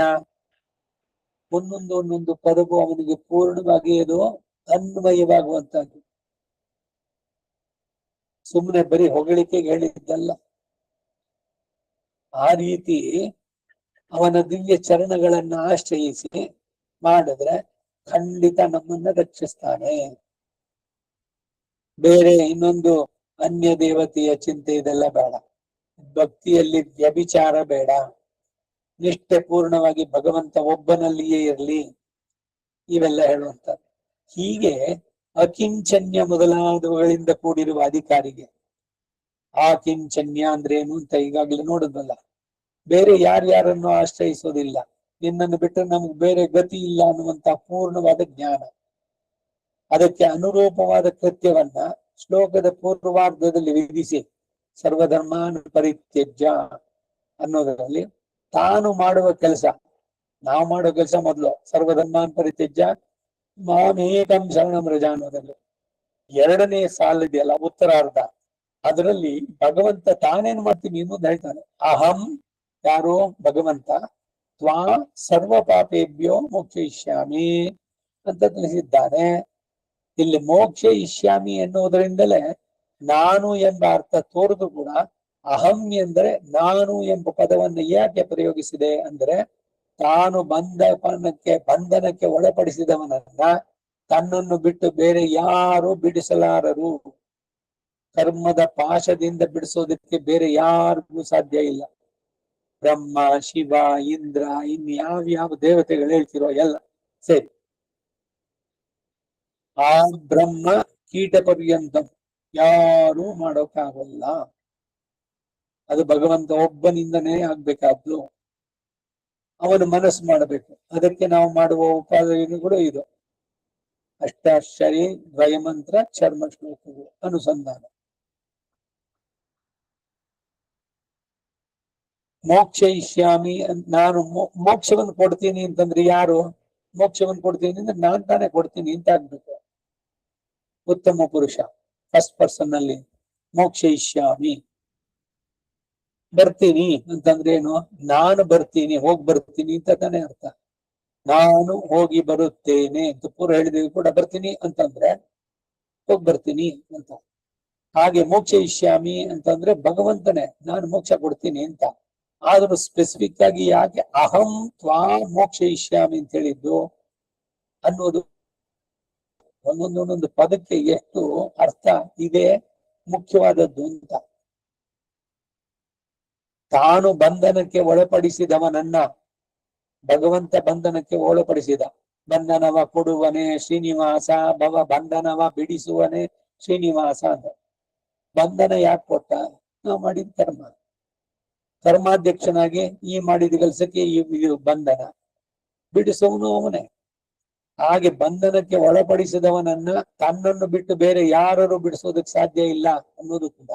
ಒಂದೊಂದು ಪದವು ಅವನಿಗೆ ಪೂರ್ಣವಾಗಿ ಅದು ಅನ್ವಯವಾಗುವಂತದ್ದು. ಸುಮ್ಮನೆ ಬರೀ ಹೊಗಳಿಕೆಗೆ ಹೇಳಿದ್ದಲ್ಲ. ಆ ರೀತಿ ಅವನ ದಿವ್ಯ ಚರಣಗಳನ್ನ ಆಶ್ರಯಿಸಿ ಮಾಡಿದ್ರೆ ಖಂಡಿತ ನಮ್ಮನ್ನ ರಕ್ಷಿಸ್ತಾನೆ. ಬೇರೆ ಇನ್ನೊಂದು ಅನ್ಯ ದೇವತೆಯ ಚಿಂತೆ ಇದೆಲ್ಲ ಬೇಡ. ಭಕ್ತಿಯಲ್ಲಿ ವ್ಯಭಿಚಾರ ಬೇಡ. ನಿಷ್ಠೆ ಪೂರ್ಣವಾಗಿ ಭಗವಂತ ಒಬ್ಬನಲ್ಲಿಯೇ ಇರಲಿ. ಇವೆಲ್ಲ ಹೇಳುವಂತ ಹೀಗೆ ಅಕಿಂಚನ್ಯ ಮೊದಲಾದವುಗಳಿಂದ ಕೂಡಿರುವ ಅಧಿಕಾರಿಗೆ ಆ ಕಿಂಚನ್ಯ ಅಂದ್ರೇನು ಅಂತ ಈಗಾಗಲೇ ನೋಡಿದ್ವಲ್ಲ. ಬೇರೆ ಯಾರ್ಯಾರನ್ನು ಆಶ್ರಯಿಸೋದಿಲ್ಲ, ನಿನ್ನನ್ನು ಬಿಟ್ಟರೆ ನಮ್ಗೆ ಬೇರೆ ಗತಿ ಇಲ್ಲ ಅನ್ನುವಂತ ಪೂರ್ಣವಾದ ಜ್ಞಾನ. ಅದಕ್ಕೆ ಅನುರೂಪವಾದ ಕೃತ್ಯವನ್ನ ಶ್ಲೋಕದ ಪೂರ್ವಾರ್ಧದಲ್ಲಿ ವಿಧಿಸಿ ಸರ್ವಧರ್ಮಾನ್ ಪರಿತ್ಯಜ್ಯ ಅನ್ನೋದರಲ್ಲಿ ತಾನು ಮಾಡುವ ಕೆಲಸ, ನಾವು ಮಾಡೋ ಕೆಲಸ ಮೊದಲು ಸರ್ವಧರ್ಮಾನ್ ಪರಿತ್ಯಜ್ಯ ಮಾಮೇಕಂ ಶರಣಂ ರಜ ಅನ್ನೋದಲ್ಲಿ ಎರಡನೇ ಸಾಲಿದೆಯಲ್ಲ ಉತ್ತರಾರ್ಧ, ಅದರಲ್ಲಿ ಭಗವಂತ ತಾನೇನ್ ಮಾಡ್ತೀನಿ ಇನ್ನೊಂದು ಹೇಳ್ತಾನೆ. ಅಹಂ ಯಾರೋ ಭಗವಂತ ತ್ವಾ ಸರ್ವ ಪಾಪೇಭ್ಯೋ ಮೋಕ್ಷಯಿಷ್ಯಾಮಿ ಅಂತ ತಿಳಿಸಿದ್ದಾನೆ. ಇಲ್ಲಿ ಮೋಕ್ಷಯಿಷ್ಯಾಮಿ ಎನ್ನುವುದರಿಂದಲೇ ನಾನು ಎಂಬ ಅರ್ಥ ತೋರಿದು ಕೂಡ ಅಹಂ ಎಂದರೆ ನಾನು ಎಂಬ ಪದವನ್ನು ಯಾಕೆ ಪ್ರಯೋಗಿಸಿದೆ ಅಂದ್ರೆ ತಾನು ಬಂಧನಕ್ಕೆ ಒಳಪಡಿಸಿದವನನ್ನ ತನ್ನನ್ನು ಬಿಟ್ಟು ಬೇರೆ ಯಾರು ಬಿಡಿಸಲಾರರು. ಕರ್ಮದ ಪಾಶದಿಂದ ಬಿಡಿಸೋದಕ್ಕೆ ಬೇರೆ ಯಾರಿಗೂ ಸಾಧ್ಯ ಇಲ್ಲ. ಬ್ರಹ್ಮ ಶಿವ ಇಂದ್ರ ಇನ್ಯಾವ್ಯಾವ ದೇವತೆಗಳು ಹೇಳ್ತಿರೋ ಎಲ್ಲ ಸರಿ. ಆ ಬ್ರಹ್ಮ ಕೀಟ ಪರ್ಯಂತ ಯಾರೂ ಮಾಡೋಕ್ಕಾಗಲ್ಲ. ಅದು ಭಗವಂತ ಒಬ್ಬನಿಂದನೇ ಆಗ್ಬೇಕಾದ್ದು. ಅವನು ಮನಸ್ಸು ಮಾಡಬೇಕು. ಅದಕ್ಕೆ ನಾವು ಮಾಡುವ ಉಪಾಯನೂ ಕೂಡ ಇದು ಅಷ್ಟಾಕ್ಷರಿ ದ್ವಯಮಂತ್ರ ಚರ್ಮ ಶ್ಲೋಕಗಳು ಅನುಸಂಧಾನ. ಮೋಕ್ಷ ಇಷ್ಯಾಮಿ ನಾನು ಮೋಕ್ಷವನ್ನು ಕೊಡ್ತೀನಿ ಅಂತಂದ್ರೆ ಯಾರು ಮೋಕ್ಷವನ್ನು ಕೊಡ್ತೀನಿ ಅಂದ್ರೆ ನಾನ್ ತಾನೇ ಕೊಡ್ತೀನಿ ಅಂತ ಆಗ್ಬೇಕು. ಉತ್ತಮ ಪುರುಷ ಫಸ್ಟ್ ಪರ್ಸನ್ ಅಲ್ಲಿ ಮೋಕ್ಷ ಇಷ್ಯಾಮಿ ಬರ್ತೀನಿ ಅಂತಂದ್ರೆ ಏನು? ನಾನು ಬರ್ತೀನಿ ಹೋಗಿ ಬರ್ತೀನಿ ಅಂತ ತಾನೇ ಅರ್ಥ. ನಾನು ಹೋಗಿ ಬರುತ್ತೇನೆ ಅಂತ ಪೂರ ಹೇಳಿದೀವಿ ಕೂಡ ಬರ್ತೀನಿ ಅಂತಂದ್ರೆ ಹೋಗಿ ಬರ್ತೀನಿ ಅಂತ. ಹಾಗೆ ಮೋಕ್ಷ ಇಷ್ಯಾಮಿ ಅಂತಂದ್ರೆ ಭಗವಂತನೇ ನಾನು ಮೋಕ್ಷ ಕೊಡ್ತೀನಿ ಅಂತ. ಆದ್ರೂ ಸ್ಪೆಸಿಫಿಕ್ ಆಗಿ ಯಾಕೆ ಅಹಂ ತ್ವಾ ಮೋಕ್ಷ ಇಷ್ಯಾಮಿ ಅಂತ ಹೇಳಿದ್ದು ಅನ್ನೋದು ಒಂದೊಂದೊಂದೊಂದು ಪದಕ್ಕೆ ಎಷ್ಟು ಅರ್ಥ ಇದೆ ಮುಖ್ಯವಾದದ್ದು ಅಂತ. ತಾನು ಬಂಧನಕ್ಕೆ ಒಳಪಡಿಸಿದವನನ್ನ ಭಗವಂತ ಬಂಧನಕ್ಕೆ ಒಳಪಡಿಸಿದ. ಬಂಧನವ ಕೊಡುವನೆ ಶ್ರೀನಿವಾಸ ಭವ ಬಂಧನವ ಬಿಡಿಸುವನೆ ಶ್ರೀನಿವಾಸ ಅಂತ. ಬಂಧನ ಯಾಕೆ ಕೊಟ್ಟ? ನಾವು ಮಾಡಿದ ಕರ್ಮ. ಕರ್ಮಾಧ್ಯಕ್ಷನಾಗಿ ಈ ಮಾಡಿದ ಕೆಲಸಕ್ಕೆ ಈ ಬಂಧನ. ಬಿಡಿಸುವನು ಅವನೇ. ಹಾಗೆ ಬಂಧನಕ್ಕೆ ಒಳಪಡಿಸಿದವನನ್ನ ತನ್ನನ್ನು ಬಿಟ್ಟು ಬೇರೆ ಯಾರು ಬಿಡಿಸೋದಕ್ಕೆ ಸಾಧ್ಯ ಇಲ್ಲ ಅನ್ನೋದು ಕೂಡ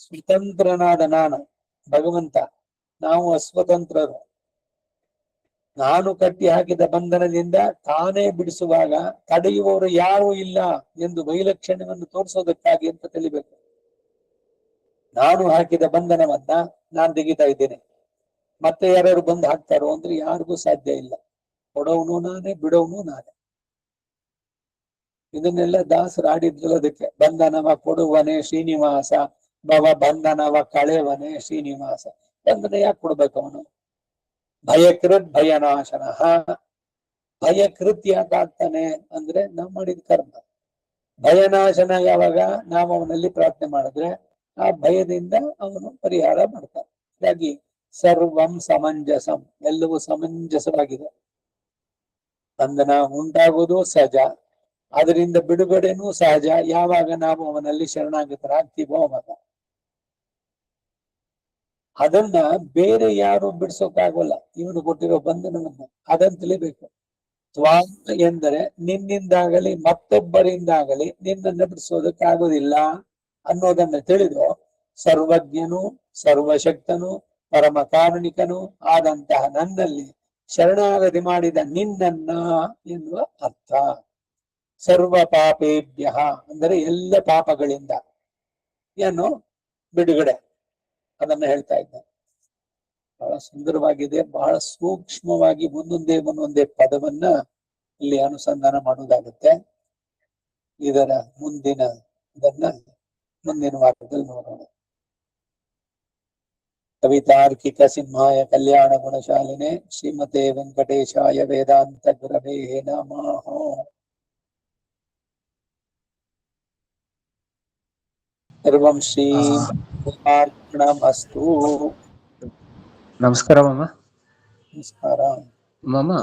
ಸ್ವತಂತ್ರನಾದ ನಾನು ಭಗವಂತ. ನಾವು ಅಸ್ವತಂತ್ರರು. ನಾನು ಕಟ್ಟಿ ಹಾಕಿದ ಬಂಧನದಿಂದ ತಾನೇ ಬಿಡಿಸುವಾಗ ತಡೆಯುವವರು ಯಾರೂ ಇಲ್ಲ ಎಂದು ವೈಲಕ್ಷಣ್ಯವನ್ನು ತೋರಿಸೋದಕ್ಕಾಗಿ ಅಂತ ತಿಳಿಬೇಕು. ನಾನು ಹಾಕಿದ ಬಂಧನವನ್ನ ನಾನ್ ತೆಗಿತಾ ಇದ್ದೇನೆ, ಮತ್ತೆ ಯಾರ್ಯಾರು ಬಂದು ಹಾಕ್ತಾರೋ ಅಂದ್ರೆ ಯಾರಿಗೂ ಸಾಧ್ಯ ಇಲ್ಲ. ಕೊಡೋನು ನಾನೇ, ಬಿಡೋನು ನಾನೇ. ಇದನ್ನೆಲ್ಲ ದಾಸರು ಆಡಿದ್ರಲ್ಲ. ಅದಕ್ಕೆ ಬಂಧನವ ಕೊಡುವನೆ ಶ್ರೀನಿವಾಸ ಭವ ಬಂಧನವ ಕಳೆವನೆ ಶ್ರೀನಿವಾಸ. ಬಂಧನ ಯಾಕೆ ಕೊಡ್ಬೇಕು? ಅವನು ಭಯಕೃತ್ ಭಯನಾಶನ. ಭಯ ಕೃತ್ಯ ಯಾಕಾಗ್ತಾನೆ ಅಂದ್ರೆ ನಾವು ಮಾಡಿದ ಕರ್ಮ. ಭಯನಾಶನ ಯಾವಾಗ ನಾವು ಅವನಲ್ಲಿ ಪ್ರಾರ್ಥನೆ ಮಾಡಿದ್ರೆ ಆ ಭಯದಿಂದ ಅವನು ಪರಿಹಾರ ಮಾಡ್ತಾನೆ. ಹಾಗಾಗಿ ಸರ್ವಂ ಸಮಂಜಸಂ, ಎಲ್ಲವೂ ಸಮಂಜಸವಾಗಿದೆ. ಬಂಧನ ಉಂಟಾಗುವುದು ಸಹಜ, ಅದರಿಂದ ಬಿಡುಗಡೆನೂ ಸಹಜ ಯಾವಾಗ ನಾವು ಅವನಲ್ಲಿ ಶರಣಾಗತರಾಗ್ತೀವೋ ಅವಾಗ. ಅದನ್ನ ಬೇರೆ ಯಾರು ಬಿಡ್ಸೋಕಾಗೋಲ್ಲ, ಇವನು ಕೊಟ್ಟಿರೋ ಬಂಧನವನ್ನ. ಅದನ್ನ ತಿಳಿಬೇಕು. ತ್ವಾಂ ಎಂದರೆ ನಿನ್ನಿಂದಾಗಲಿ ಮತ್ತೊಬ್ಬರಿಂದಾಗಲಿ ನಿನ್ನನ್ನು ಬಿಡಿಸೋದಕ್ಕಾಗೋದಿಲ್ಲ ಅನ್ನೋದನ್ನ ತಿಳಿದು ಸರ್ವಜ್ಞನು ಸರ್ವಶಕ್ತನು ಪರಮ ಕಾರುಣಿಕನು ಆದಂತಹ ನನ್ನಲ್ಲಿ ಶರಣಾಗತಿ ಮಾಡಿದ ನಿನ್ನನ್ನ ಎನ್ನುವ ಅರ್ಥ. ಸರ್ವ ಪಾಪೇಭ್ಯ ಅಂದರೆ ಎಲ್ಲ ಪಾಪಗಳಿಂದ ಏನು ಬಿಡುಗಡೆ, ಅದನ್ನ ಹೇಳ್ತಾ ಇದ್ದಾನೆ. ಬಹಳ ಸುಂದರವಾಗಿದೆ, ಬಹಳ ಸೂಕ್ಷ್ಮವಾಗಿ ಒಂದೊಂದೇ ಪದವನ್ನ ಇಲ್ಲಿ ಅನುಸಂಧಾನ ಮಾಡುವುದಾಗುತ್ತೆ. ಇದರ ಇದನ್ನ ಮುಂದಿನ ವಾಕ್ಯದಲ್ಲಿ ನೋಡೋಣ. ಕವಿತಾರ್ಕಿಕ ಸಿಂಹಾಯ ಕಲ್ಯಾಣ ಗುಣಶಾಲಿನೆ ಶ್ರೀಮತೆ ವೆಂಕಟೇಶಾಯ ವೇದಾಂತ ಗುರವೇ ನಮಃ. ಸರ್ವಂ ಶ್ರೀ ಅರ್ಪಣಮಸ್ತು. ನಮಸ್ಕಾರ ಮಾಮ. ನಮಸ್ಕಾರ ಮಾಮ.